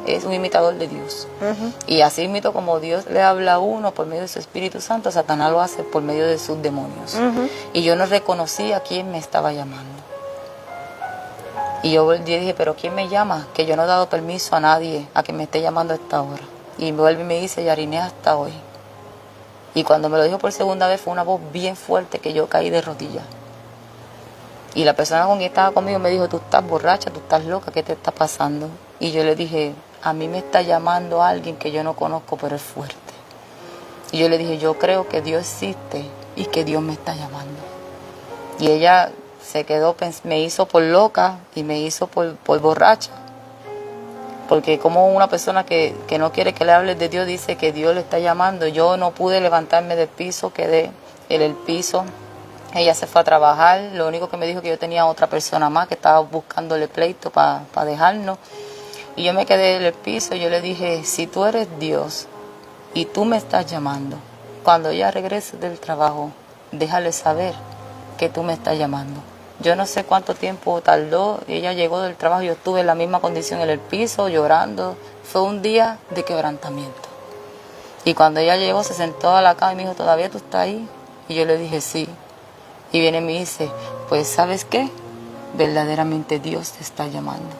es un imitador de Dios. Uh-huh. Y así mismo como Dios le habla a uno por medio de su Espíritu Santo, Satanás lo hace por medio de sus demonios. Uh-huh. Y yo no reconocía quién me estaba llamando. Y yo dije, pero ¿quién me llama? Que yo no he dado permiso a nadie a que me esté llamando a esta hora. Y vuelve y me dice, Yariné, hasta hoy. Y cuando me lo dijo por segunda vez fue una voz bien fuerte que yo caí de rodillas. Y la persona con quien estaba conmigo me dijo, tú estás borracha, tú estás loca, ¿qué te está pasando? Y yo le dije, a mí me está llamando alguien que yo no conozco, pero es fuerte. Y yo le dije, yo creo que Dios existe y que Dios me está llamando. Y ella se quedó, me hizo por loca y me hizo por borracha. Porque como una persona que no quiere que le hables de Dios dice que Dios le está llamando. Yo no pude levantarme del piso, quedé en el piso. Ella se fue a trabajar. Lo único que me dijo que yo tenía otra persona más que estaba buscándole pleito para dejarnos. Y yo me quedé en el piso y yo le dije, si tú eres Dios y tú me estás llamando, cuando ella regrese del trabajo, déjale saber que tú me estás llamando. Yo no sé cuánto tiempo tardó, ella llegó del trabajo, yo estuve en la misma condición en el piso, llorando. Fue un día de quebrantamiento. Y cuando ella llegó, se sentó a la cama y me dijo, ¿todavía tú estás ahí? Y yo le dije, sí. Y viene y me dice, pues ¿sabes qué? Verdaderamente Dios te está llamando.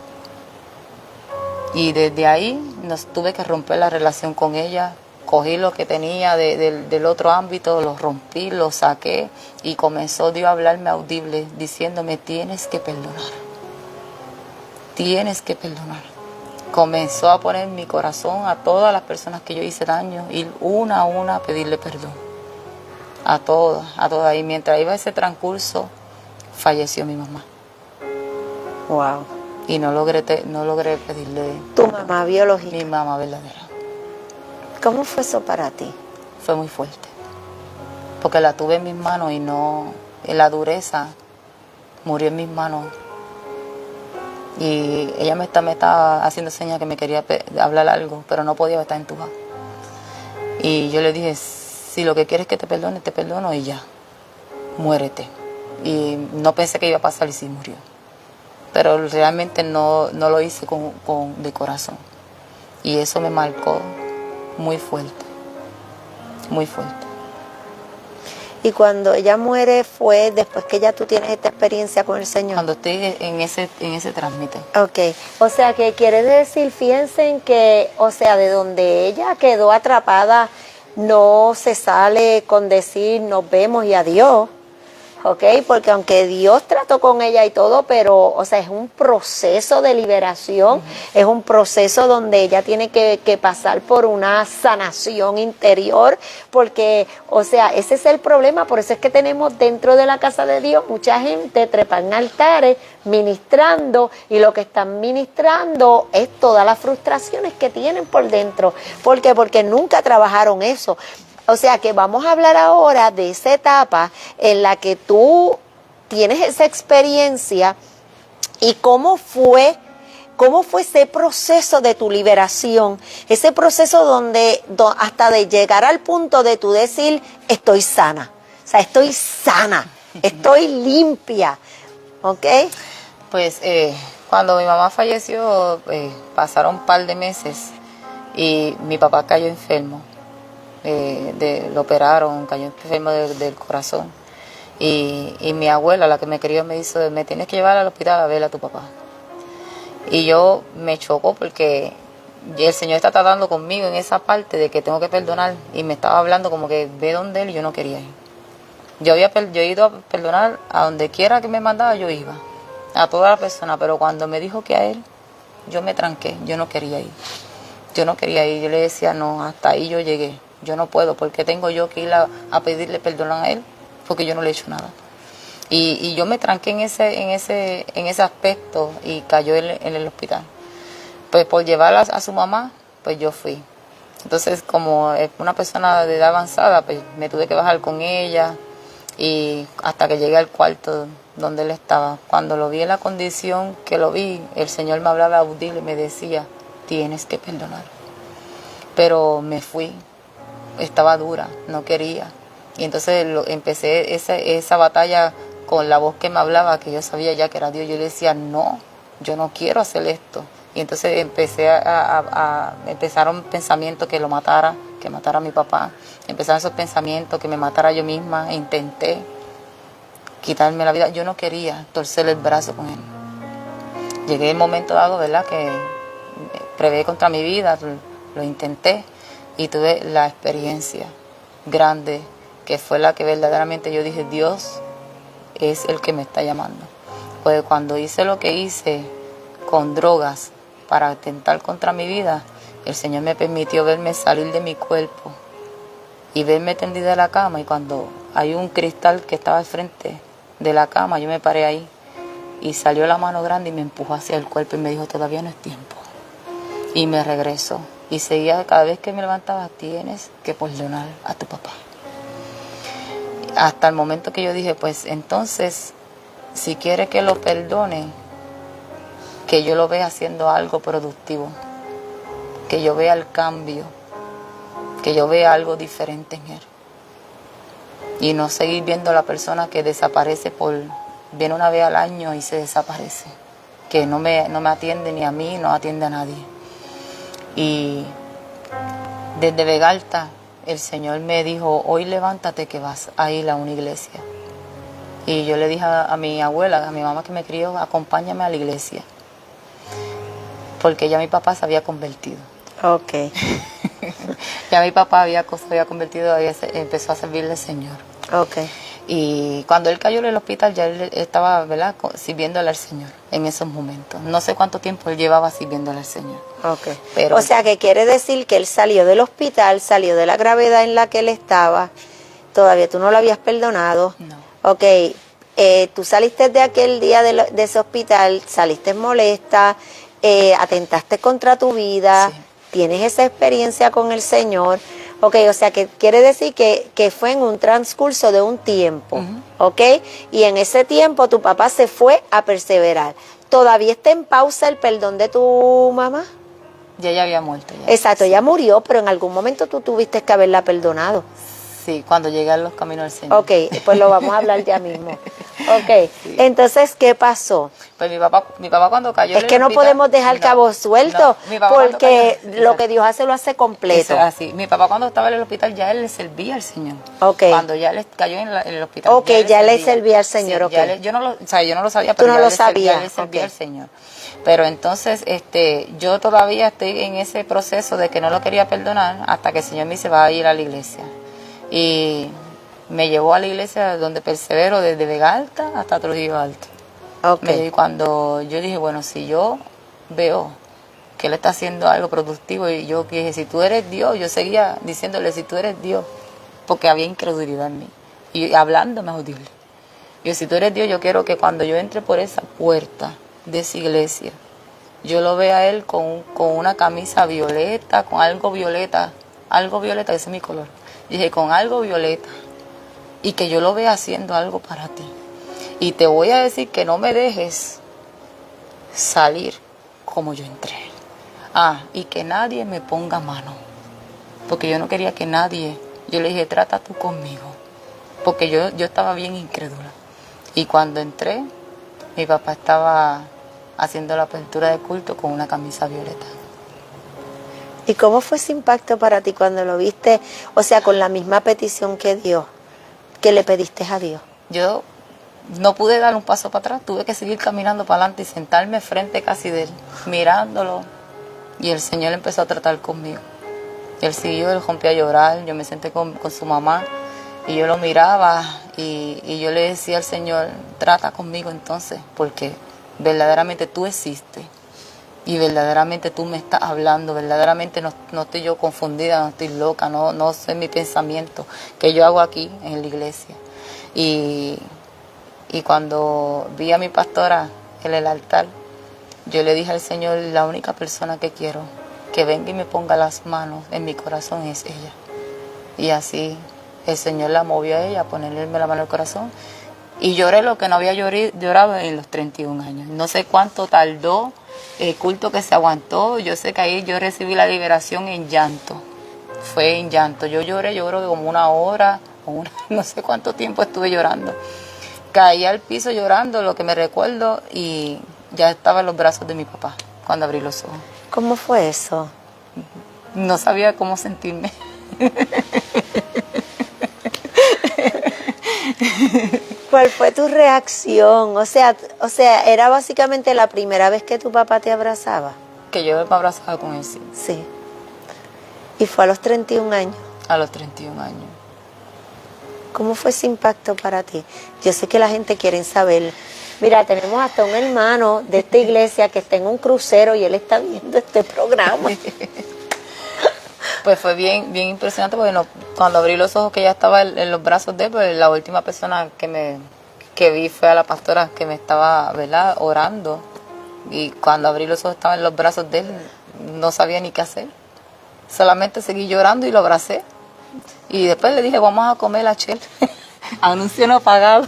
Y desde ahí nos tuve que romper la relación con ella. Cogí lo que tenía del otro ámbito, lo rompí, lo saqué y comenzó Dios a hablarme audible, diciéndome, tienes que perdonar. Tienes que perdonar. Comenzó a poner en mi corazón a todas las personas que yo hice daño, ir una a una a pedirle perdón. A todas, a todas. Y mientras iba ese transcurso, falleció mi mamá. Wow. Y no logré pedirle. Tu mamá biológica. Mi mamá verdadera. ¿Cómo fue eso para ti? Fue muy fuerte. Porque la tuve en mis manos y no, en la dureza, murió en mis manos. Y ella me estaba haciendo señas que me quería hablar algo, pero no podía estar entubada. Y yo le dije, si lo que quieres es que te perdono y ya, muérete. Y no pensé que iba a pasar y sí murió. Pero realmente no lo hice de corazón. Y eso me marcó muy fuerte, muy fuerte. Y cuando ella muere fue después que ya tú tienes esta experiencia con el Señor. Cuando estoy en ese trámite. Ok, o sea que quiere decir, fíjense en que, o sea, de donde ella quedó atrapada, no se sale con decir nos vemos y adiós. ¿Ok? Porque aunque Dios trató con ella y todo, pero, o sea, es un proceso de liberación, es un proceso donde ella tiene que pasar por una sanación interior, porque, o sea, ese es el problema, por eso es que tenemos dentro de la casa de Dios mucha gente trepa en altares, ministrando, y lo que están ministrando es todas las frustraciones que tienen por dentro. ¿Por qué? Porque nunca trabajaron eso. O sea que vamos a hablar ahora de esa etapa en la que tú tienes esa experiencia y cómo fue ese proceso de tu liberación, ese proceso donde hasta de llegar al punto de tú decir, estoy sana, o sea, estoy sana, estoy limpia, ¿ok? Pues cuando mi mamá falleció, pasaron un par de meses y mi papá cayó enfermo. Lo operaron, cayó enfermo del corazón. Y mi abuela, la que me crió, me dijo, me tienes que llevar al hospital a ver a tu papá. Y yo me chocó porque el Señor está tratando conmigo en esa parte de que tengo que perdonar. Y me estaba hablando como que ve donde Él y yo no quería ir. Yo he ido a perdonar a donde quiera que me mandaba, yo iba. A toda la persona, pero cuando me dijo que a Él, yo me tranqué, yo no quería ir. Yo no quería ir, yo le decía, no, hasta ahí yo llegué. Yo no puedo, porque tengo yo que ir a pedirle perdón a Él, porque yo no le he hecho nada. Y yo me tranqué en ese aspecto y cayó en el hospital. Pues por llevarla a su mamá, pues yo fui. Entonces, como es una persona de edad avanzada, pues me tuve que bajar con ella y hasta que llegué al cuarto donde él estaba. Cuando lo vi en la condición que lo vi, el Señor me hablaba audible y me decía, tienes que perdonar. Pero me fui. Estaba dura, no quería. Y entonces empecé esa batalla con la voz que me hablaba, que yo sabía ya que era Dios. Yo le decía, no, yo no quiero hacer esto. Y entonces empezaron pensamientos que lo matara, que matara a mi papá. Empezaron esos pensamientos que me matara yo misma. Intenté quitarme la vida. Yo no quería torcerle el brazo con él. Llegué el momento dado, ¿verdad?, que prevé contra mi vida, lo intenté. Y tuve la experiencia grande, que fue la que verdaderamente yo dije, Dios es el que me está llamando. Pues cuando hice lo que hice con drogas, para atentar contra mi vida, el Señor me permitió verme salir de mi cuerpo y verme tendida en la cama. Y cuando hay un cristal que estaba al frente de la cama, yo me paré ahí y salió la mano grande y me empujó hacia el cuerpo y me dijo, todavía no es tiempo. Y me regresó y seguía, cada vez que me levantaba, tienes que perdonar a tu papá. Hasta el momento que yo dije, pues entonces, si quiere que lo perdone, que yo lo vea haciendo algo productivo, que yo vea el cambio, que yo vea algo diferente en él. Y no seguir viendo a la persona que desaparece viene una vez al año y se desaparece, que no me atiende ni a mí, no atiende a nadie. Y desde Vegalta el Señor me dijo, hoy levántate que vas a ir a una iglesia. Y yo le dije a mi abuela, a mi mamá que me crió, acompáñame a la iglesia, porque ya mi papá se había convertido. Ok. Ya mi papá se había convertido, empezó a servirle al Señor. Ok. Y cuando él cayó en el hospital, ya él estaba, ¿verdad?, sirviéndole al Señor en esos momentos. No sé cuánto tiempo él llevaba sirviéndole al Señor. Okay. Pero, o sea, que quiere decir que él salió del hospital, salió de la gravedad en la que él estaba. Todavía tú no lo habías perdonado. No. Ok. Tú saliste de aquel día de ese hospital, saliste molesta, atentaste contra tu vida, Sí. Tienes esa experiencia con el Señor. Ok, o sea, que quiere decir que fue en un transcurso de un tiempo, ok, y en ese tiempo tu papá se fue a perseverar. ¿Todavía está en pausa el perdón de tu mamá? Ya ella había muerto. Ya. Exacto, Sí. ella murió, pero en algún momento tú tuviste que haberla perdonado. Sí, cuando llegué a los caminos del Señor. Ok, pues lo vamos a hablar ya mismo. Ok, sí. Entonces, ¿qué pasó? Pues mi papá cuando cayó es que no hospital, podemos dejar cabos sueltos, porque lo que Dios hace lo hace completo. Es así. Mi papá cuando estaba en el hospital ya él le servía al Señor. Okay. Cuando ya él cayó en el hospital. Ok, ya le servía al Señor. Sí, Okay. yo no lo sabía, pero tú no lo sabías. Ya le servía al Señor. Pero entonces yo todavía estoy en ese proceso de que no lo quería perdonar hasta que el Señor me dice, va a ir a la iglesia. Y me llevó a la iglesia donde persevero desde Vega Alta hasta Trujillo Alto. Okay. Y cuando yo dije, bueno, si yo veo que él está haciendo algo productivo, y yo dije, si tú eres Dios, yo seguía diciéndole, si tú eres Dios, porque había incredulidad en mí, y hablándome audible. Yo, si tú eres Dios, yo quiero que cuando yo entre por esa puerta de esa iglesia, yo lo vea a él con una camisa violeta, con algo violeta, ese es mi color. Dije, con algo violeta, y que yo lo vea haciendo algo para ti. Y te voy a decir que no me dejes salir como yo entré. Y que nadie me ponga mano, porque yo no quería que nadie, yo le dije, trata tú conmigo, porque yo estaba bien incrédula. Y cuando entré, mi papá estaba haciendo la apertura de culto con una camisa violeta. ¿Y cómo fue ese impacto para ti cuando lo viste? O sea, con la misma petición que Dios, que le pediste a Dios. Yo no pude dar un paso para atrás, tuve que seguir caminando para adelante y sentarme frente casi de él, mirándolo. Y el Señor empezó a tratar conmigo. Él siguió, él rompió a llorar, yo me senté con su mamá y yo lo miraba y yo le decía al Señor, trata conmigo entonces, porque verdaderamente tú existes. Y verdaderamente tú me estás hablando, verdaderamente no estoy yo confundida, no estoy loca, no sé mi pensamiento que yo hago aquí en la iglesia. Y cuando vi a mi pastora en el altar, yo le dije al Señor, la única persona que quiero que venga y me ponga las manos en mi corazón es ella. Y así el Señor la movió a ella a ponerle la mano en el corazón. Y lloré lo que no había llorado en los 31 años. No sé cuánto tardó el culto que se aguantó. Yo sé que ahí yo recibí la liberación en llanto. Fue en llanto. Yo lloré, yo creo que como una hora, no sé cuánto tiempo estuve llorando. Caí al piso llorando, lo que me recuerdo, y ya estaba en los brazos de mi papá cuando abrí los ojos. ¿Cómo fue eso? No sabía cómo sentirme. ¿Cuál fue tu reacción? O sea, era básicamente la primera vez que tu papá te abrazaba. Que yo me abrazaba con él, sí. Sí. ¿Y fue a los 31 años? A los 31 años. ¿Cómo fue ese impacto para ti? Yo sé que la gente quiere saber Mira, tenemos hasta un hermano de esta iglesia que está en un crucero y él está viendo este programa. Pues fue bien impresionante porque cuando abrí los ojos que ya estaba en los brazos de él, pues la última persona que vi fue a la pastora que me estaba, ¿verdad?, orando. Y cuando abrí los ojos estaba en los brazos de él, no sabía ni qué hacer. Solamente seguí llorando y lo abracé. Y después le dije, vamos a comer la chela. Anuncio no pagado.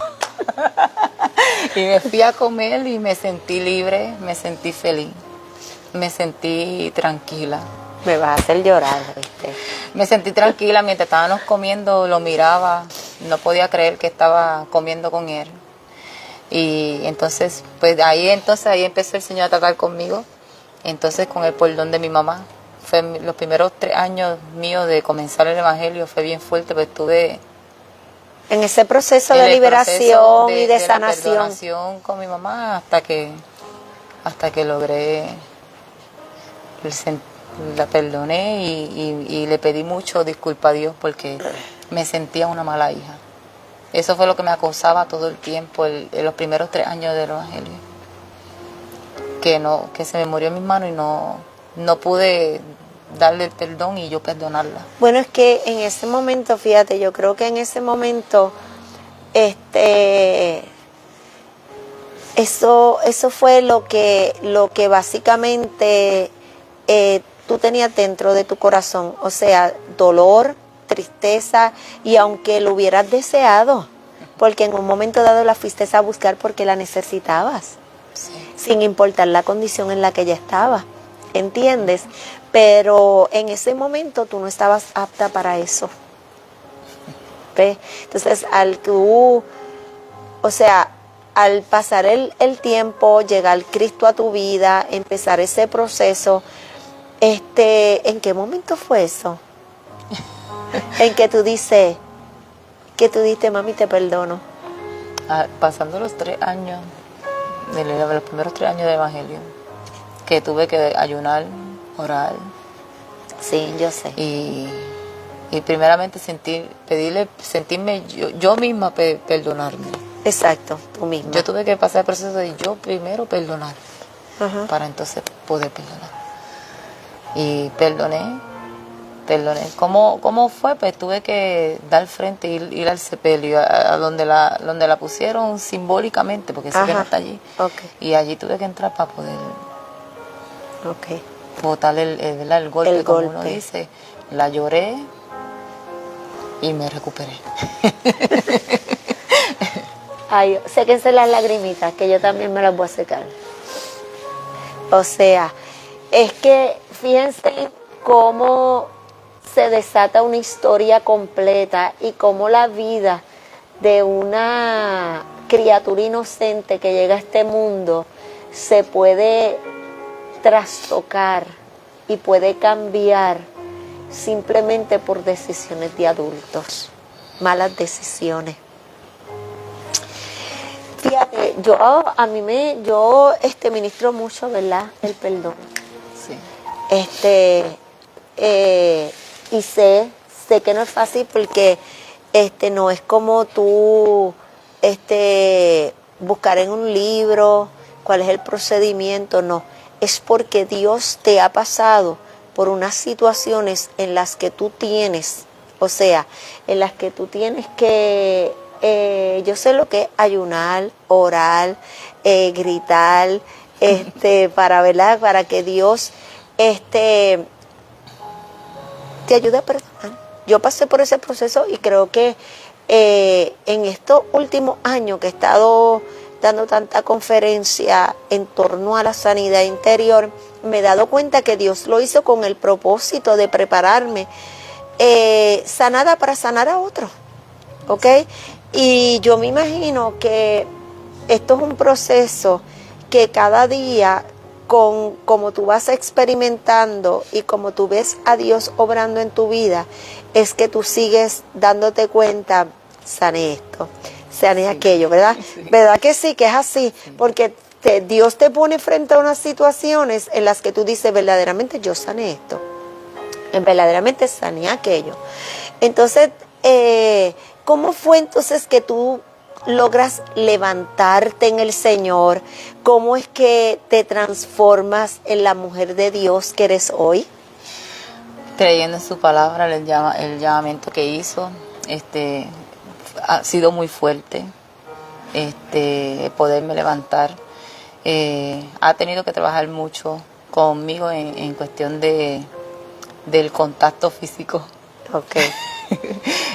Y me fui a comer y me sentí libre, me sentí feliz, me sentí tranquila. Me vas a hacer llorar, ¿viste? Me sentí tranquila mientras estábamos comiendo, lo miraba, no podía creer que estaba comiendo con él. Y entonces, pues ahí empezó el Señor a tratar conmigo. Entonces, con el perdón de mi mamá, fue los primeros 3 años míos de comenzar el Evangelio, fue bien fuerte, pues estuve en ese proceso de liberación y de sanación. La perdonación con mi mamá hasta que logré la perdoné y le pedí mucho disculpa a Dios porque me sentía una mala hija. Eso fue lo que me acosaba todo el tiempo, en los primeros 3 años del Evangelio. Que se me murió en mis manos y no pude darle el perdón y yo perdonarla. Bueno, es que en ese momento, fíjate, yo creo que en ese momento, eso fue lo que básicamente tú tenías dentro de tu corazón, o sea, dolor, tristeza, y aunque lo hubieras deseado, porque en un momento dado la fuiste a buscar porque la necesitabas, sí, sin importar la condición en la que ella estaba, ¿entiendes? Pero en ese momento tú no estabas apta para eso, ¿ves? Entonces, al pasar el tiempo, llegar Cristo a tu vida, empezar ese proceso, ¿en qué momento fue eso? En que tú dices, mami, te perdono. Pasando los 3 años, los primeros 3 años de Evangelio, que tuve que ayunar, orar. Sí, yo sé. Y primeramente sentirme yo misma perdonarme. Exacto, tú misma. Yo tuve que pasar el proceso de yo primero perdonar, para entonces poder perdonar. Y perdoné. ¿Cómo fue? Pues tuve que dar frente, ir al sepelio, a donde la pusieron simbólicamente, porque sé que no está allí. Okay. Y allí tuve que entrar para poder botar el golpe, como uno dice. La lloré y me recuperé. Ay, séquense las lagrimitas, que yo también me las voy a secar. O sea, es que fíjense cómo se desata una historia completa y cómo la vida de una criatura inocente que llega a este mundo se puede trastocar y puede cambiar simplemente por decisiones de adultos, malas decisiones. Fíjate, yo ministro mucho, ¿verdad?, el perdón. Sí. Y sé que no es fácil porque no es como tú buscar en un libro cuál es el procedimiento, no, es porque Dios te ha pasado por unas situaciones en las que tú tienes, en las que tú tienes que, yo sé lo que es ayunar, orar, gritar, para que Dios te ayude a perdonar. Yo pasé por ese proceso y creo que en estos últimos años que he estado dando tanta conferencia en torno a la sanidad interior, me he dado cuenta que Dios lo hizo con el propósito de prepararme sanada para sanar a otros, ¿ok? Y yo me imagino que esto es un proceso que cada día, como tú vas experimentando y como tú ves a Dios obrando en tu vida, es que tú sigues dándote cuenta, sané esto, sané aquello, ¿verdad? Sí. ¿Verdad que sí, que es así? Sí. Porque Dios te pone frente a unas situaciones en las que tú dices, verdaderamente yo sané esto, verdaderamente sané aquello. Entonces, ¿cómo fue entonces que tú logras levantarte en el Señor? ¿Cómo es que te transformas en la mujer de Dios que eres hoy? Creyendo en su palabra, el llamamiento que hizo, ha sido muy fuerte, poderme levantar. Ha tenido que trabajar mucho conmigo en cuestión del contacto físico. Okay.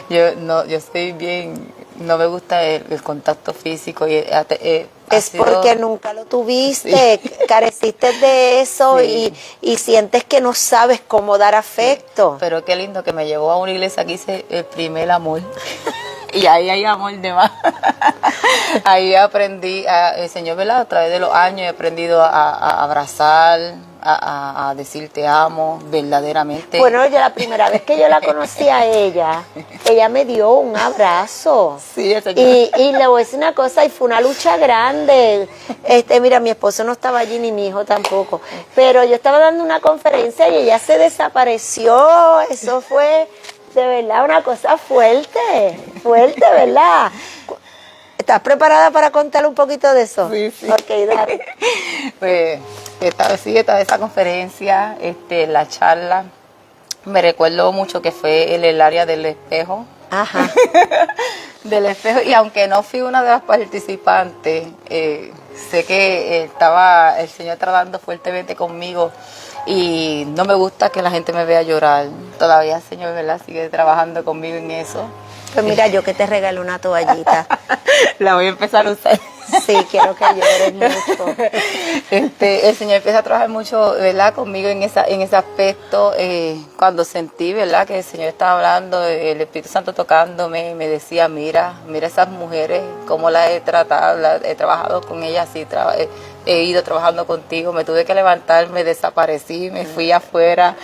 Yo soy bien, no me gusta el contacto físico. Es porque nunca lo tuviste, sí. Careciste de eso, sí. y sientes que no sabes cómo dar afecto. Sí. Pero qué lindo que me llevó a una iglesia que hice el primer amor. Y ahí hay amor de más. Ahí aprendí, el Señor, ¿verdad? A través de los años he aprendido a abrazar, a decir te amo, verdaderamente. Bueno, la primera vez que yo la conocí a ella me dio un abrazo. Sí, y le voy a decir una cosa, y fue una lucha grande. Mira, mi esposo no estaba allí, ni mi hijo tampoco. Pero yo estaba dando una conferencia y ella se desapareció. Eso fue... de verdad, una cosa fuerte, ¿verdad? ¿Estás preparada para contar un poquito de eso? Sí, sí. Ok, dale. Pues, esa conferencia, la charla, me recuerdo mucho que fue en el área del espejo. Ajá. Del espejo, y aunque no fui una de las participantes, sé que estaba el Señor tratando fuertemente conmigo. Y no me gusta que la gente me vea llorar. Todavía el Señor, ¿verdad?, sigue trabajando conmigo en eso. Pues mira, yo que te regalo una toallita. La voy a empezar a usar. Sí, quiero que llores mucho. El Señor empieza a trabajar mucho, ¿verdad?, conmigo en ese aspecto. Cuando sentí, ¿verdad?, que el Señor estaba hablando, el Espíritu Santo tocándome, me decía, mira esas mujeres, cómo las he tratado, he trabajado con ellas, así, he ido trabajando contigo. Me tuve que levantar, me desaparecí, me fui afuera,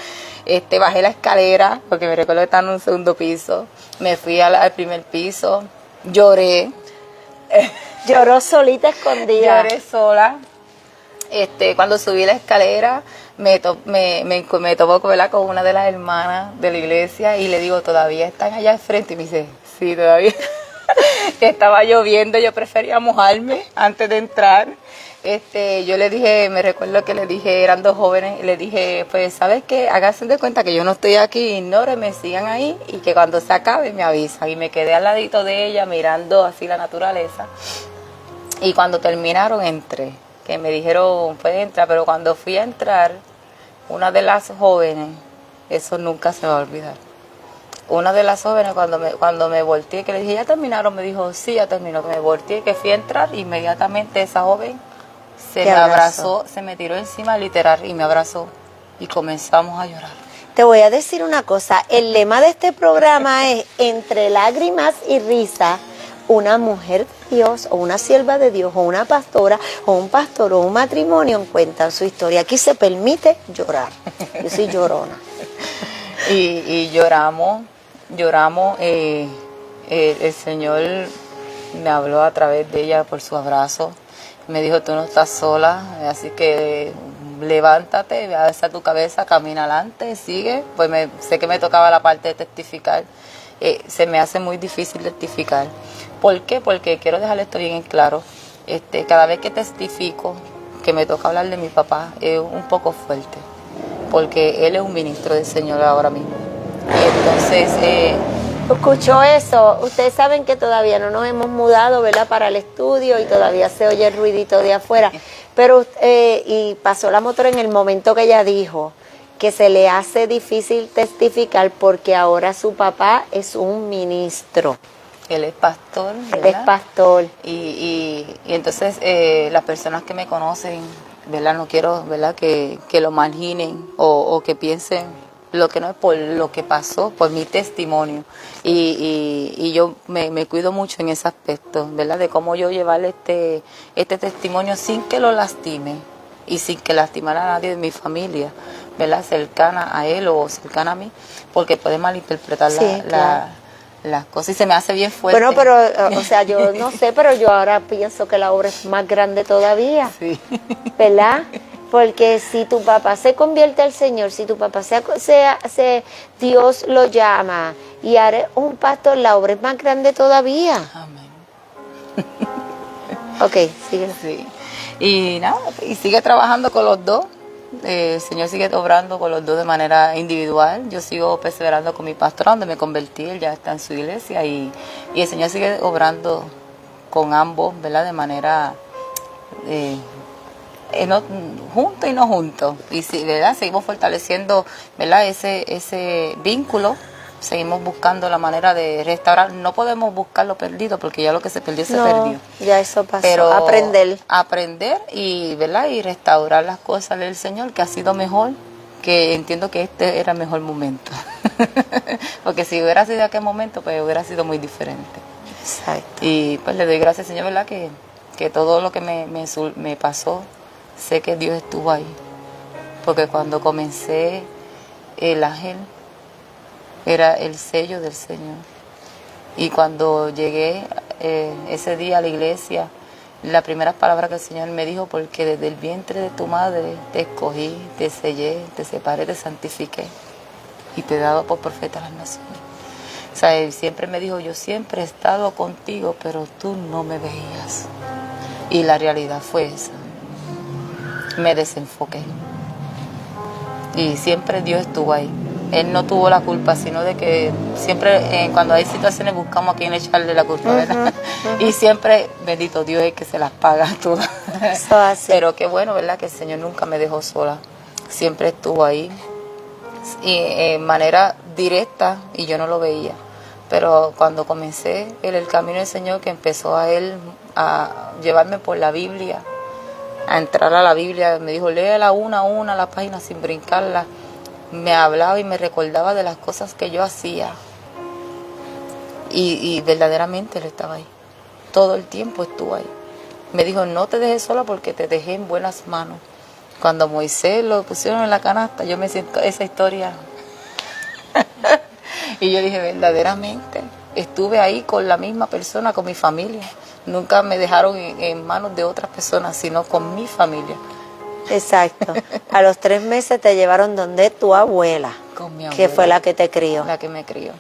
bajé la escalera, porque me recuerdo que estaba en un segundo piso, me fui al primer piso, lloré. Lloró solita, escondida. Lloré sola. Cuando subí la escalera, me topó, ¿verdad?, con una de las hermanas de la iglesia y le digo, ¿todavía están allá al frente? Y me dice, sí, todavía. Estaba lloviendo, yo prefería mojarme antes de entrar. Yo le dije, me recuerdo que le dije, eran dos jóvenes, y le dije, pues, ¿sabes qué? Háganse de cuenta que yo no estoy aquí, ignórenme, sigan ahí, y que cuando se acabe me avisan. Y me quedé al ladito de ella, mirando así la naturaleza. Y cuando terminaron, entré. Que me dijeron, pues entra, pero cuando fui a entrar, una de las jóvenes, eso nunca se me va a olvidar. Una de las jóvenes, cuando me volteé, que le dije, ¿ya terminaron? Me dijo, sí, ya terminó. Me volteé, que fui a entrar, inmediatamente esa joven se me abrazó, se me tiró encima, literal, y me abrazó. Y comenzamos a llorar. Te voy a decir una cosa, el lema de este programa es, entre lágrimas y risa, una mujer de Dios, o una sierva de Dios, o una pastora, o un pastor, o un matrimonio cuentan su historia. Aquí se permite llorar. Yo soy llorona. Y lloramos, el Señor me habló a través de ella por su abrazo, me dijo, tú no estás sola, así que levántate, alza tu cabeza, camina adelante, sigue. Pues sé que me tocaba la parte de testificar, se me hace muy difícil testificar. ¿Por qué? Porque quiero dejarle esto bien en claro, cada vez que testifico, que me toca hablar de mi papá, es un poco fuerte, porque él es un ministro del Señor ahora mismo. Y entonces... ¿Escuchó eso? Ustedes saben que todavía no nos hemos mudado, ¿verdad?, para el estudio y todavía se oye el ruidito de afuera. Pero, y pasó la motora en el momento que ella dijo que se le hace difícil testificar porque ahora su papá es un ministro. Él es pastor, ¿verdad? Él es pastor. Y entonces las personas que me conocen, ¿verdad?, no quiero, ¿verdad?, que lo marginen o que piensen lo que no es por lo que pasó, por mi testimonio. Y yo me cuido mucho en ese aspecto, ¿verdad?, de cómo yo llevar este testimonio sin que lo lastime y sin que lastimara a nadie de mi familia, ¿verdad?, cercana a él o cercana a mí, porque puede malinterpretar sí, las cosas y se me hace bien fuerte. Bueno, pero, o sea, yo no sé, pero yo ahora pienso que la obra es más grande todavía, sí, ¿verdad? Porque si tu papá se convierte al Señor, si tu papá Dios lo llama y eres un pastor, la obra es más grande todavía. Amén. Ok, sigue. Sí. Y nada, y sigue trabajando con los dos. El Señor sigue obrando con los dos de manera individual. Yo sigo perseverando con mi pastor, donde me convertí, él ya está en su iglesia. Y el Señor sigue obrando con ambos, ¿verdad? De manera no, juntos y no juntos. Y sí, ¿verdad? Seguimos fortaleciendo, ¿verdad? Ese vínculo. Seguimos buscando la manera de restaurar. No podemos buscar lo perdido, porque ya lo que se perdió, se perdió. Ya eso pasó. Pero aprender y, ¿verdad? Y restaurar las cosas del Señor, que ha sido mejor, que entiendo que este era el mejor momento. Porque si hubiera sido aquel momento, pues hubiera sido muy diferente. Exacto. Y pues le doy gracias, Señor, ¿verdad? Que todo lo que me pasó, sé que Dios estuvo ahí. Porque cuando comencé, el ángel era el sello del Señor. Y cuando llegué ese día a la iglesia, la primera palabra que el Señor me dijo: porque desde el vientre de tu madre te escogí, te sellé, te separé, te santifiqué y te he dado por profeta a las naciones. O sea, Él siempre me dijo: yo siempre he estado contigo, pero tú no me veías. Y la realidad fue esa. Me desenfoqué. Y siempre Dios estuvo ahí. Él no tuvo la culpa, sino de que siempre cuando hay situaciones buscamos a quien echarle la culpa, ¿verdad? Y siempre, bendito Dios, es que se las paga todas. Eso así. Pero qué bueno, ¿verdad? Que el Señor nunca me dejó sola. Siempre estuvo ahí. Y en manera directa, y yo no lo veía. Pero cuando comencé el camino del Señor, que empezó a Él a llevarme por la Biblia, a entrar a la Biblia, me dijo: léela una a una la página sin brincarla. Me hablaba y me recordaba de las cosas que yo hacía. Y verdaderamente Él estaba ahí. Todo el tiempo estuvo ahí. Me dijo: no te dejes sola, porque te dejé en buenas manos. Cuando Moisés lo pusieron en la canasta, yo me siento esa historia. Y yo dije: verdaderamente estuve ahí con la misma persona, con mi familia. Nunca me dejaron en manos de otras personas, sino con mi familia. Exacto. A los 3 meses te llevaron donde tu abuela, Con mi abuela, que fue la que te crió. la que me crió.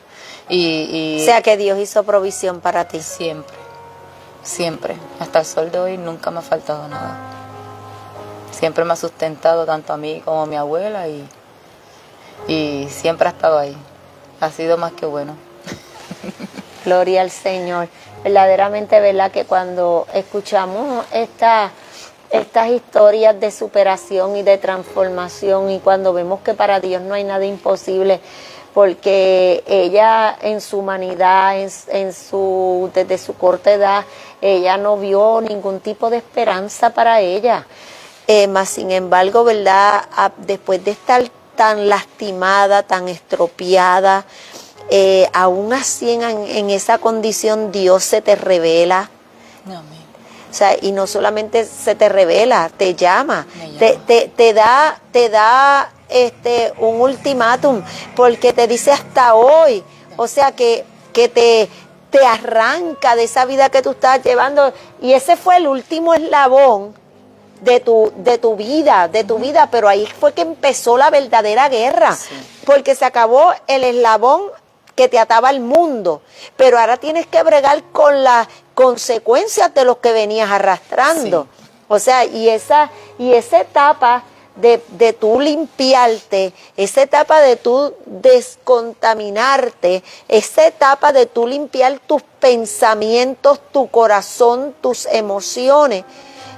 Y O sea que Dios hizo provisión para ti. siempre, siempre, hasta el sol de hoy nunca me ha faltado nada. Siempre me ha sustentado tanto a mí como a mi abuela, y siempre ha estado ahí. Ha sido más que bueno. Gloria al Señor. Verdaderamente, ¿verdad? Que cuando escuchamos estas historias de superación y de transformación, y cuando vemos que para Dios no hay nada imposible, porque ella en su humanidad, desde su corta edad, ella no vio ningún tipo de esperanza para ella. Mas sin embargo, ¿verdad? Después de estar tan lastimada, tan estropeada, aún así en esa condición Dios se te revela. Amén. O sea, y no solamente se te revela, te llama, te da un ultimátum, porque te dice hasta hoy. O sea, que te arranca de esa vida que tú estás llevando, y ese fue el último eslabón de tu vida, pero ahí fue que empezó la verdadera guerra, Sí. porque se acabó el eslabón que te ataba al mundo, pero ahora tienes que bregar con las consecuencias de lo que venías arrastrando. Sí. O sea, y esa etapa de tú limpiarte, esa etapa de tú descontaminarte, esa etapa de tú limpiar tus pensamientos, tu corazón, tus emociones,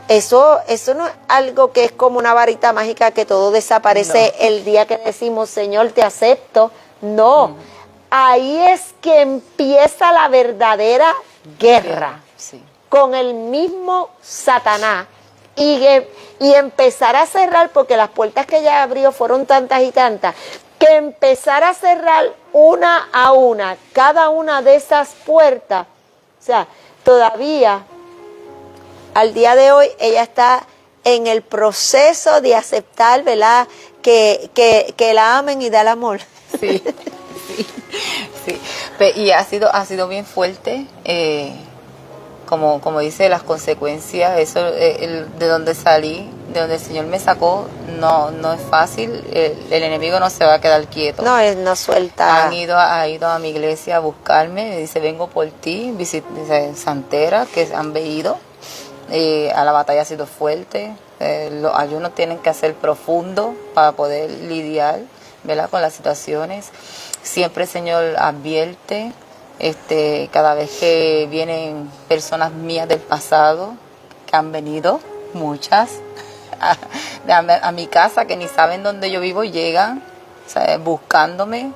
eso no es algo que es como una varita mágica que todo desaparece el día que decimos: Señor, te acepto. No. Ahí es que empieza la verdadera guerra, Sí. con el mismo Satanás, y empezar a cerrar, porque las puertas que ella abrió fueron tantas y tantas, que empezar a cerrar una a una cada una de esas puertas. O sea, todavía al día de hoy ella está en el proceso de aceptar, ¿verdad?, que la amen y dar amor. Sí, sí, sí. Y ha sido bien fuerte. como dice, las consecuencias, eso, de donde salí, de donde el Señor me sacó, no es fácil. El enemigo no se va a quedar quieto. No, él no suelta. Ha ido a mi iglesia a buscarme, me dice, vengo por ti, dice, santeras que han venido. A la batalla ha sido fuerte, los ayunos tienen que ser profundos para poder lidiar, ¿verdad?, con las situaciones. Siempre el Señor advierte, cada vez que vienen personas mías del pasado, que han venido, muchas, a mi casa, que ni saben dónde yo vivo, llegan, ¿sabes?, buscándome,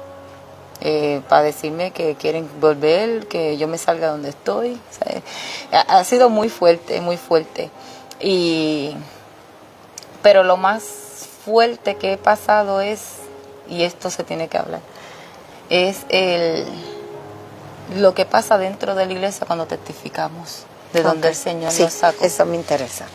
para decirme que quieren volver, que yo me salga donde estoy. ¿Sabes? Ha sido muy fuerte, muy fuerte. Pero lo más fuerte que he pasado es, y esto se tiene que hablar, es lo que pasa dentro de la iglesia cuando testificamos, de donde el Señor nos sacó. Eso me interesa.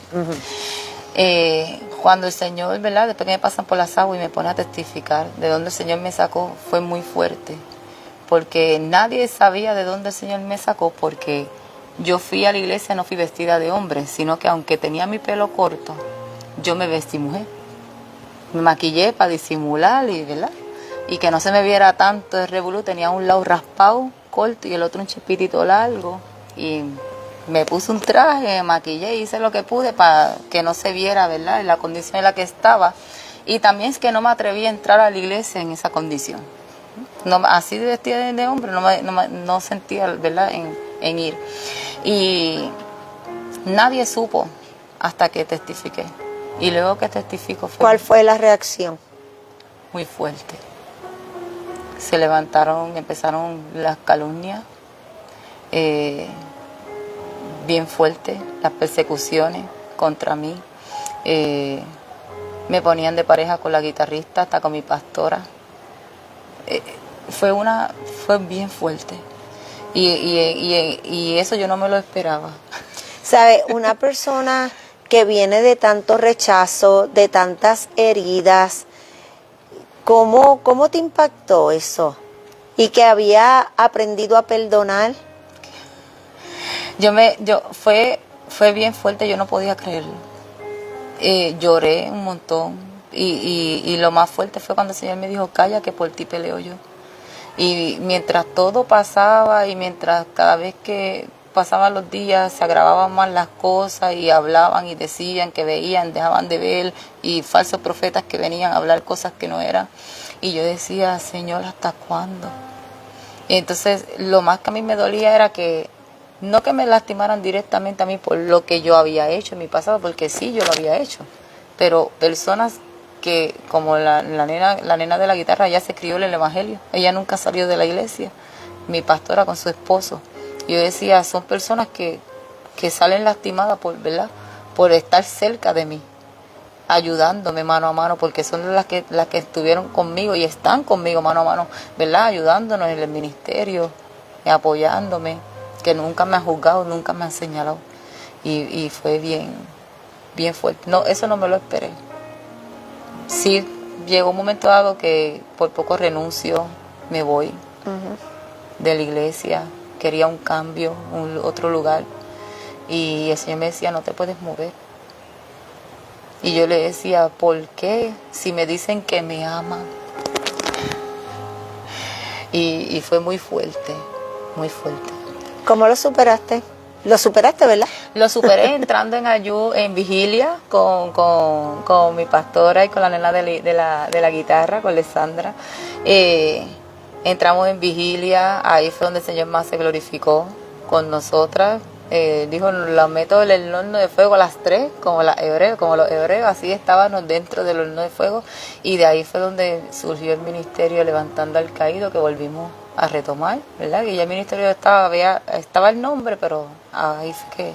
Cuando el Señor, ¿verdad?, después que me pasan por las aguas y me pone a testificar de dónde el Señor me sacó, fue muy fuerte, porque nadie sabía de dónde el Señor me sacó, porque yo fui a la iglesia, no fui vestida de hombre, sino que aunque tenía mi pelo corto, yo me vestí mujer. Me maquillé para disimular, ¿verdad?, y que no se me viera tanto el revolú. Tenía un lado raspado, corto, y el otro un chipitito largo, y me puse un traje, me maquillé, hice lo que pude para que no se viera, ¿verdad?, en la condición en la que estaba. Y también es que no me atreví a entrar a la iglesia en esa condición. No, así de vestida de hombre, no sentía, ¿verdad?, en ir. Y nadie supo hasta que testifiqué. Y luego que testifico ¿Cuál fue la reacción? Muy fuerte. Se levantaron, empezaron las calumnias, bien fuerte, las persecuciones contra mí. Me ponían de pareja con la guitarrista, hasta con mi pastora. Fue bien fuerte. Y eso yo no me lo esperaba. ¿Sabe? Una persona que viene de tanto rechazo, de tantas heridas, ¿cómo te impactó eso? ¿Y que había aprendido a perdonar? Fue bien fuerte, yo no podía creerlo. Lloré un montón, y lo más fuerte fue cuando el Señor me dijo, calla, que por ti peleo yo. Y mientras todo pasaba, y mientras cada vez que pasaban los días se agravaban más las cosas, y hablaban y decían que veían, dejaban de ver, y falsos profetas que venían a hablar cosas que no eran, y yo decía, Señor, ¿hasta cuándo? Y entonces lo más que a mí me dolía era que no que me lastimaran directamente a mí por lo que yo había hecho en mi pasado, porque sí, yo lo había hecho, pero personas que, como la nena de la guitarra, ella se crió en el Evangelio, ella nunca salió de la iglesia, mi pastora con su esposo. Yo decía, son personas que salen lastimadas ¿verdad?, por estar cerca de mí, ayudándome mano a mano, porque son las que estuvieron conmigo y están conmigo mano a mano, ¿verdad?, ayudándonos en el ministerio, apoyándome, que nunca me han juzgado, nunca me han señalado. Y fue bien fuerte. No, eso no me lo esperé. Sí, llegó un momento dado que por poco renuncio, me voy de la iglesia, quería un cambio, otro lugar, y el Señor me decía, no te puedes mover. Y yo le decía, ¿por qué? Si me dicen que me aman. Y fue muy fuerte, muy fuerte. ¿Cómo lo superaste? Lo superaste, ¿verdad? Lo superé entrando en vigilia con mi pastora y con la nena de la guitarra, con Alessandra. Entramos en vigilia, ahí fue donde el Señor más se glorificó con nosotras. Dijo, la meto en el horno de fuego a las 3, como los hebreos, así estábamos dentro del horno de fuego, y de ahí fue donde surgió el ministerio Levantando al Caído, que volvimos a retomar, ¿verdad? Que ya el ministerio estaba el nombre, pero ahí fue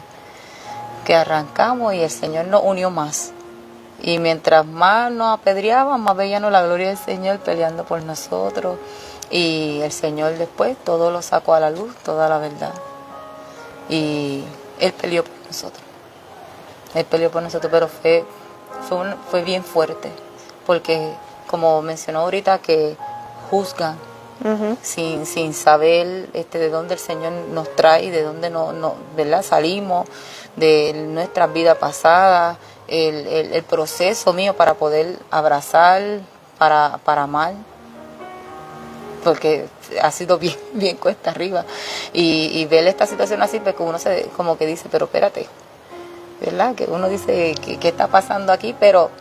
que arrancamos, y el Señor nos unió más. Y mientras más nos apedreaban, más veíamos la gloria del Señor peleando por nosotros. Y el Señor después todo lo sacó a la luz, toda la verdad. Y Él peleó por nosotros. Él peleó por nosotros, pero fue bien fuerte. Porque, como mencionó ahorita, que juzgan sin saber de dónde el Señor nos trae, de dónde ¿verdad? Salimos, de nuestra vida pasada, el proceso mío para poder abrazar, para amar, porque ha sido bien cuesta arriba, y ver esta situación así, pues uno como que dice, pero espérate, ¿verdad? Que uno dice, ¿qué está pasando aquí? Pero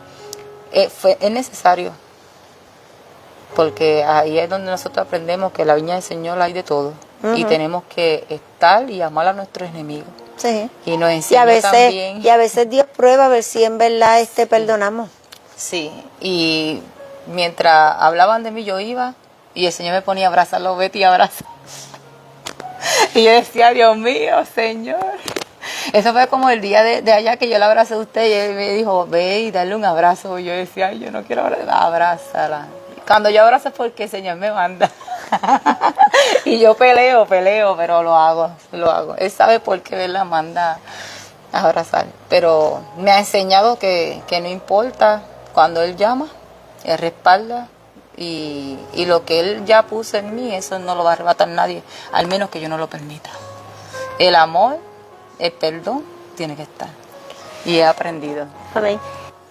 es necesario, porque ahí es donde nosotros aprendemos que en la viña del Señor hay de todo, y tenemos que estar y amar a nuestros enemigos. Sí. Y nos enseña también. Y a veces Dios prueba a ver si en verdad perdonamos. Sí, y mientras hablaban de mí yo iba, y el Señor me ponía a abrazarlo, Betty, abraza. Y yo decía, Dios mío, Señor. Eso fue como el día de allá que yo la abracé a usted, y él me dijo, ve y dale un abrazo. Y yo decía, ay, yo no quiero abrázala. Cuando yo abrazo es porque el Señor me manda. Y yo peleo, pero lo hago. Él sabe por qué Él la manda a abrazar. Pero me ha enseñado que no importa, cuando Él llama, Él respalda. Y lo que Él ya puso en mí, eso no lo va a arrebatar nadie, al menos que yo no lo permita. El amor, el perdón, tiene que estar. Y he aprendido. Amén.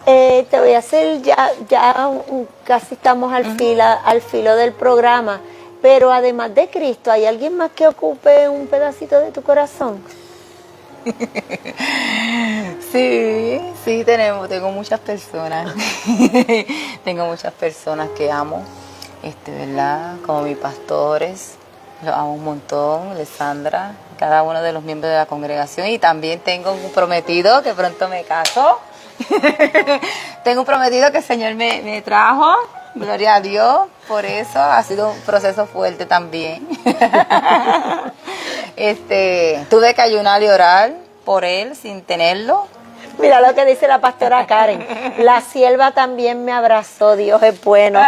Te voy a hacer, casi estamos al filo del programa, pero además de Cristo, ¿hay alguien más que ocupe un pedacito de tu corazón? Sí, tengo muchas personas. Tengo muchas personas que amo, ¿verdad? Como mis pastores, los amo un montón, Alessandra, cada uno de los miembros de la congregación, y también tengo un prometido que pronto me caso. Tengo un prometido que el Señor me trajo, gloria a Dios, por eso ha sido un proceso fuerte también. Tuve que ayunar y orar por él sin tenerlo. Mira lo que dice la pastora Karen, la sierva también me abrazó, Dios es bueno.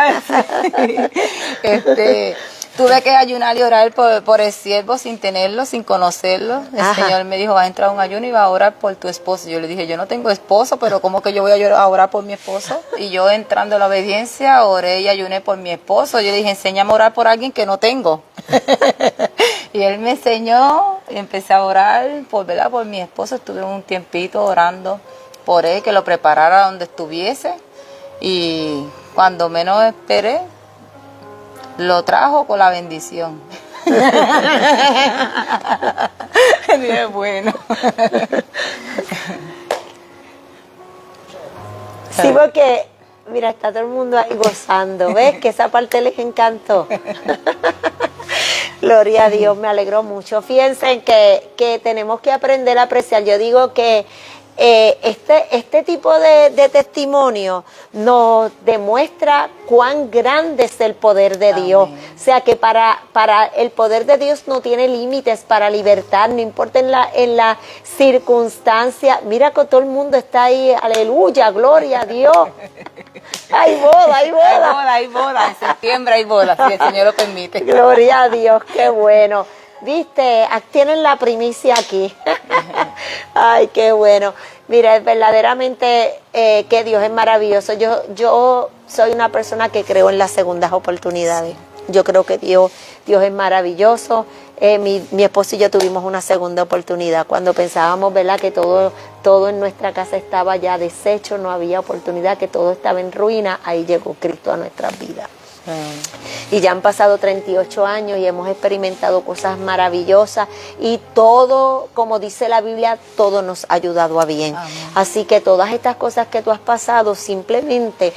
Tuve que ayunar y orar por el siervo sin tenerlo, sin conocerlo. El Señor me dijo, vas a entrar a un ayuno y vas a orar por tu esposo. Yo le dije, yo no tengo esposo, pero ¿cómo que yo voy a orar por mi esposo? Y yo, entrando a la obediencia, oré y ayuné por mi esposo. Yo le dije, enséñame a orar por alguien que no tengo. Y él me enseñó, y empecé a orar ¿verdad? Por mi esposo. Estuve un tiempito orando por él, que lo preparara donde estuviese. Y cuando menos esperé, lo trajo con la bendición. Dios bueno. Sí, porque, mira, está todo el mundo ahí gozando. ¿Ves? Que esa parte les encantó. Gloria a Dios, me alegró mucho. Fíjense que tenemos que aprender a apreciar. Yo digo que este tipo de testimonio nos demuestra cuán grande es el poder de Dios. O sea que para el poder de Dios no tiene límites para libertar, no importa en la circunstancia. Mira que todo el mundo está ahí, aleluya, gloria a Dios. Hay boda, hay boda. Hay boda, en septiembre hay boda, si el Señor lo permite. Gloria a Dios, qué bueno. Viste, tienen la primicia aquí. Ay, qué bueno. Mira, verdaderamente que Dios es maravilloso. Yo soy una persona que creo en las segundas oportunidades. Yo creo que Dios es maravilloso. Mi esposo y yo tuvimos una segunda oportunidad. Cuando pensábamos, ¿verdad?, que todo en nuestra casa estaba ya deshecho, no había oportunidad, que todo estaba en ruina, ahí llegó Cristo a nuestras vidas. Y ya han pasado 38 años y hemos experimentado cosas maravillosas, y todo, como dice la Biblia, todo nos ha ayudado a bien. Amén. Así que todas estas cosas que tú has pasado, simplemente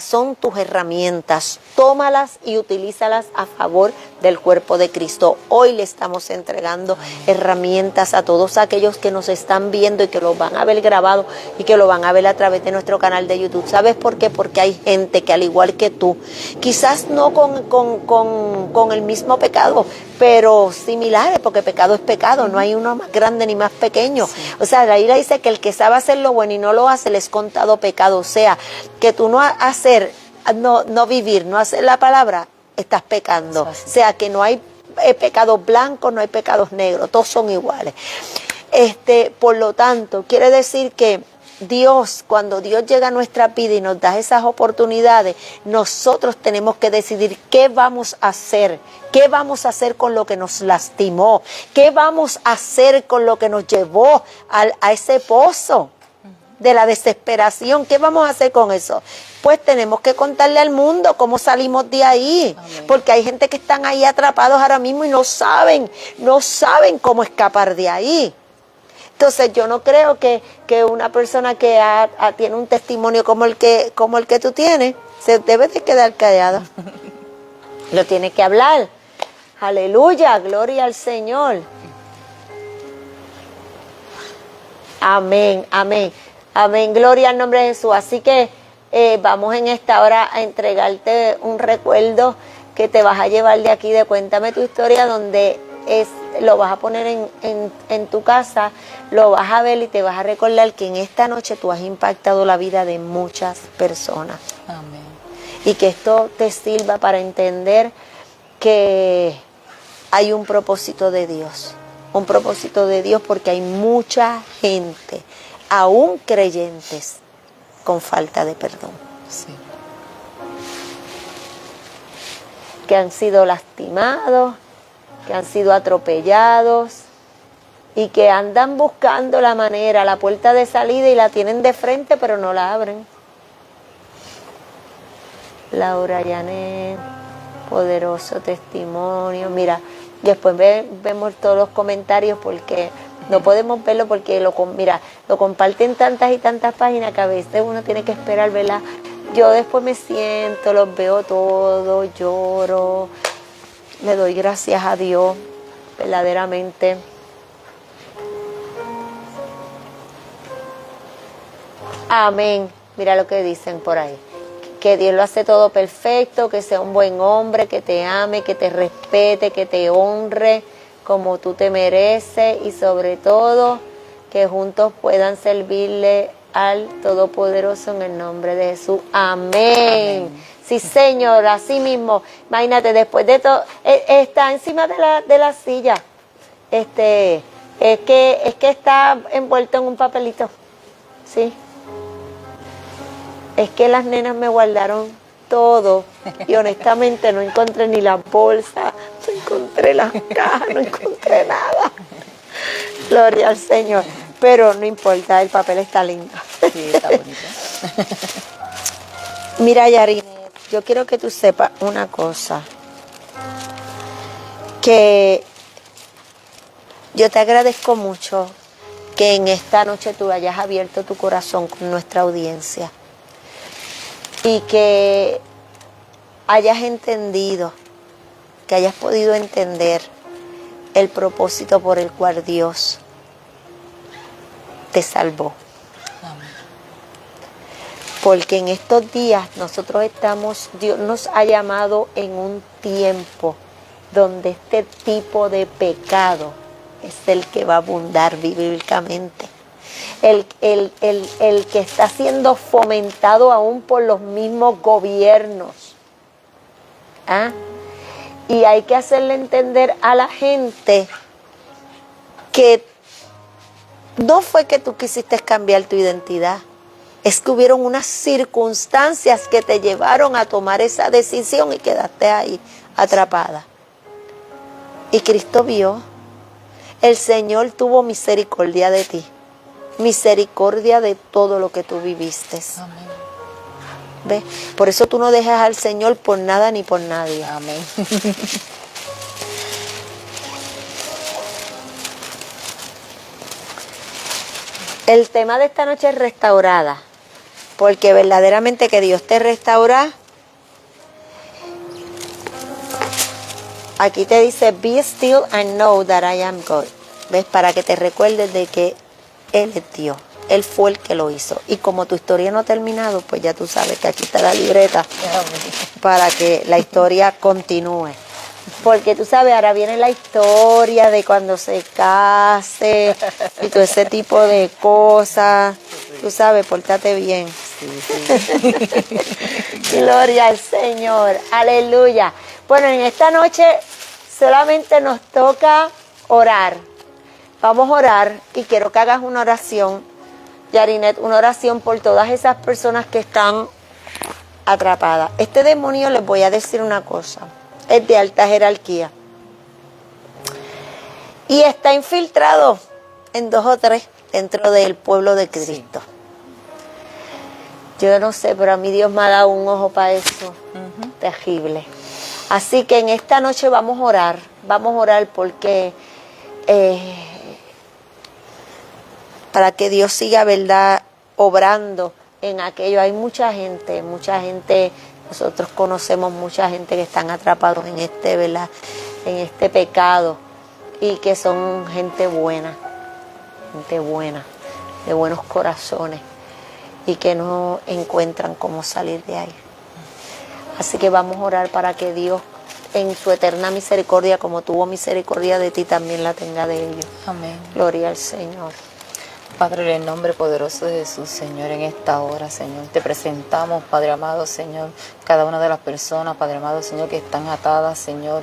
son tus herramientas, tómalas y utilízalas a favor del cuerpo de Cristo. Hoy le estamos entregando herramientas a todos aquellos que nos están viendo y que lo van a ver grabado y que lo van a ver a través de nuestro canal de YouTube. ¿Sabes por qué? Porque hay gente que, al igual que tú, quizás no con el mismo pecado, pero similares, porque pecado es pecado, no hay uno más grande ni más pequeño. Sí. O sea, la Biblia dice que el que sabe hacer lo bueno y no lo hace, le es contado pecado. O sea, que tú no vivir, no hacer la palabra, estás pecando. O sea, que no hay pecados blancos, no hay pecados negros, todos son iguales. Por lo tanto, quiere decir que Dios, cuando Dios llega a nuestra vida y nos da esas oportunidades, nosotros tenemos que decidir qué vamos a hacer. ¿Qué vamos a hacer con lo que nos lastimó? ¿Qué vamos a hacer con lo que nos llevó a ese pozo de la desesperación? ¿Qué vamos a hacer con eso? Pues tenemos que contarle al mundo cómo salimos de ahí. Amén. Porque hay gente que están ahí atrapados ahora mismo y no saben cómo escapar de ahí. Entonces yo no creo que una persona que tiene un testimonio como el que tú tienes, se debe de quedar callado. Lo tiene que hablar. Aleluya, gloria al Señor. Amén, amén, amén, gloria al nombre de Jesús. Así que vamos en esta hora a entregarte un recuerdo que te vas a llevar de aquí, de Cuéntame tu Historia, donde lo vas a poner en tu casa, lo vas a ver y te vas a recordar que en esta noche tú has impactado la vida de muchas personas. Amén. Y que esto te sirva para entender que hay un propósito de Dios. Un propósito de Dios porque hay mucha gente, aún creyentes, con falta de perdón. Sí. Que han sido lastimados, que han sido atropellados y que andan buscando la manera, la puerta de salida y la tienen de frente pero no la abren. Laura Yanet, poderoso testimonio. Mira, después vemos todos los comentarios porque no podemos verlo porque lo comparten tantas y tantas páginas que a veces uno tiene que esperar, ¿verdad? Yo después me siento, los veo todos, lloro, le doy gracias a Dios, verdaderamente. Amén. Mira lo que dicen por ahí. Que Dios lo hace todo perfecto, que sea un buen hombre, que te ame, que te respete, que te honre como tú te mereces y sobre todo que juntos puedan servirle al Todopoderoso en el nombre de Jesús. Amén. Amén. Sí, Señor, así mismo. Imagínate, después de todo, está encima de la silla. Es que está envuelto en un papelito. Sí. Es que las nenas me guardaron todo y honestamente no encontré ni la bolsa, no encontré las cajas, no encontré nada. Gloria al Señor. Pero no importa, el papel está lindo. Sí, está bonito. Mira, Yarinet, yo quiero que tú sepas una cosa. Que yo te agradezco mucho que en esta noche tú hayas abierto tu corazón con nuestra audiencia. Y que hayas entendido, que hayas podido entender el propósito por el cual Dios te salvó. Amén. Porque en estos días Dios nos ha llamado en un tiempo donde este tipo de pecado es el que va a abundar bíblicamente. El que está siendo fomentado aún por los mismos gobiernos. ¿Ah? Y hay que hacerle entender a la gente que no fue que tú quisiste cambiar tu identidad, es que hubieron unas circunstancias que te llevaron a tomar esa decisión y quedaste ahí atrapada. Y Cristo vio, el Señor tuvo misericordia de ti. Misericordia de todo lo que tú viviste. Amén. ¿Ves? Por eso tú no dejas al Señor por nada ni por nadie. Amén. El tema de esta noche es restaurada, porque verdaderamente que Dios te restaura. Aquí te dice, be still and know that I am God. ¿Ves? Para que te recuerdes de que Él es Dios. Él fue el que lo hizo. Y como tu historia no ha terminado, pues ya tú sabes que aquí está la libreta para que la historia continúe. Porque tú sabes, ahora viene la historia de cuando se case y todo ese tipo de cosas. Tú sabes, pórtate bien. Sí. Gloria al Señor. Aleluya. Bueno, en esta noche solamente nos toca orar. Vamos a orar y quiero que hagas una oración Yarinet, una oración por todas esas personas que están atrapadas. Este demonio, les voy a decir una cosa, es de alta jerarquía. Y está infiltrado en 2 o 3 dentro del pueblo de Cristo. Yo no sé, pero a mí Dios me ha dado un ojo para eso. Terrible. Así que en esta noche vamos a orar porque para que Dios siga, ¿verdad?, obrando en aquello. Hay mucha gente, nosotros conocemos mucha gente que están atrapados en este, ¿verdad?, en este pecado, y que son gente buena, de buenos corazones, y que no encuentran cómo salir de ahí. Así que vamos a orar para que Dios, en su eterna misericordia, como tuvo misericordia de ti, también la tenga de ellos. Amén. Gloria al Señor. Padre, en el nombre poderoso de Jesús, Señor, en esta hora, Señor, te presentamos, Padre amado, Señor, cada una de las personas, Padre amado, Señor, que están atadas, Señor,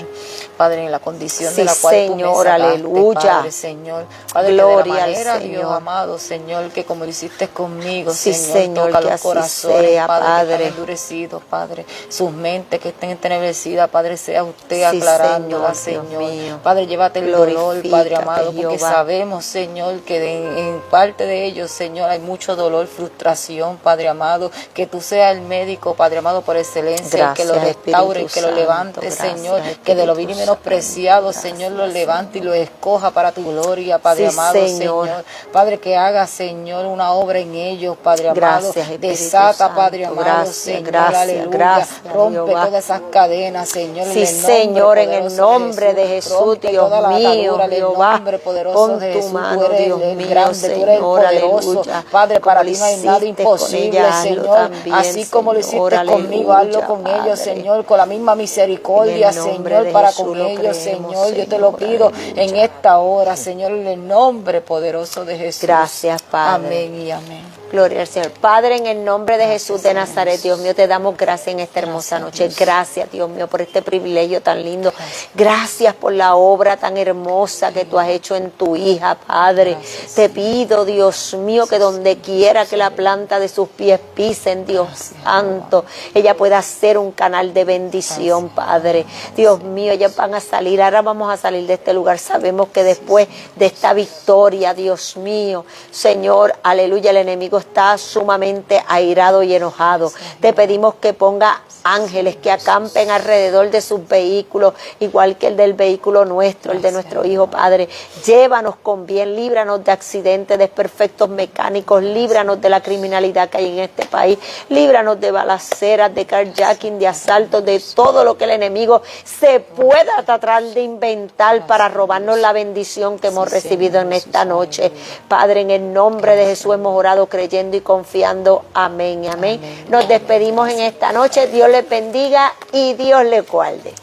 Padre, en la condición de la cual Señor, tú me sacaste, aleluya. Padre, Señor, Padre, Gloria que de la manera, al Señor. Dios amado, Señor, que como lo hiciste conmigo, Sí, Señor, toca que los así corazones, sea, Padre, que Padre. están endurecidos, Padre, sus mentes que estén entenebrecidas, Padre, sea usted Sí, aclarándolas, Señor, Dios Señor, mío. Padre, llévate el dolor, Padre Glorifícate, amado, porque Jehová. sabemos, Señor, que en parte de ellos, Señor, hay mucho dolor, frustración, Padre amado, que tú seas el médico, Padre amado, por excelencia, Gracias, que lo restaure, Espíritu que lo Santo, levante, gracias, Señor, que de lo vil y Espíritu menospreciado, Santo, Señor, lo gracias, levante y lo escoja para tu gloria, Padre Sí, amado, Señor. Padre, que haga, Señor, una obra en ellos, Padre amado, Gracias, Espíritu desata, Santo, Padre amado, gracias, Señor, gracias, aleluya, gracias, rompe Jehová. todas esas cadenas, Señor, Sí, en el nombre Señor, en el poderoso nombre de Jesús, rompe Dios toda la mío, atadura, en el Jehová, nombre poderoso pon de tu Jesús, mano, tú eres Dios el mío, grande, tú eres el Señor, poderoso, aleluya. Padre, Como para lo ti no hay nada hiciste con imposible, ella, hazlo Señor, también, así como lo Señor, hiciste conmigo, hazlo aleluya, con ellos, Padre. Señor, con la misma misericordia, En el nombre Señor, de para Jesús con lo ellos, creemos, Señor, yo te lo Señor, pido aleluya. en esta hora, Señor, en el nombre poderoso de Jesús. Gracias, Padre. Amén y amén. Gloria al Señor. Padre, en el nombre de Gracias, Jesús de Señor Nazaret, Jesús. Dios mío, te damos gracias en esta hermosa Gracias, noche. Dios. Gracias, Dios mío, por este privilegio tan lindo. Gracias por la obra tan hermosa que tú has hecho en tu hija, Padre. Gracias, Te pido, Dios mío, que donde quiera que la planta de sus pies pisen, Dios Gracias, santo, ella pueda ser un canal de bendición, Padre. Dios mío, ellas van a salir. Ahora vamos a salir de este lugar. Sabemos que después de esta victoria, Dios mío, Señor, aleluya, el enemigo está sumamente airado y enojado. Te pedimos que ponga ángeles que acampen alrededor de sus vehículos, igual que el del vehículo nuestro, el de nuestro hijo, Padre. Llévanos con bien, líbranos de accidentes, desperfectos mecánicos, líbranos de la criminalidad que hay en este país, líbranos de balaceras, de carjacking, de asaltos, de todo lo que el enemigo se pueda tratar de inventar para robarnos la bendición que hemos recibido en esta noche. Padre, en el nombre de Jesús hemos orado creyendo y confiando. Amén y amén. Nos despedimos en esta noche. Dios les bendiga y Dios les guarde.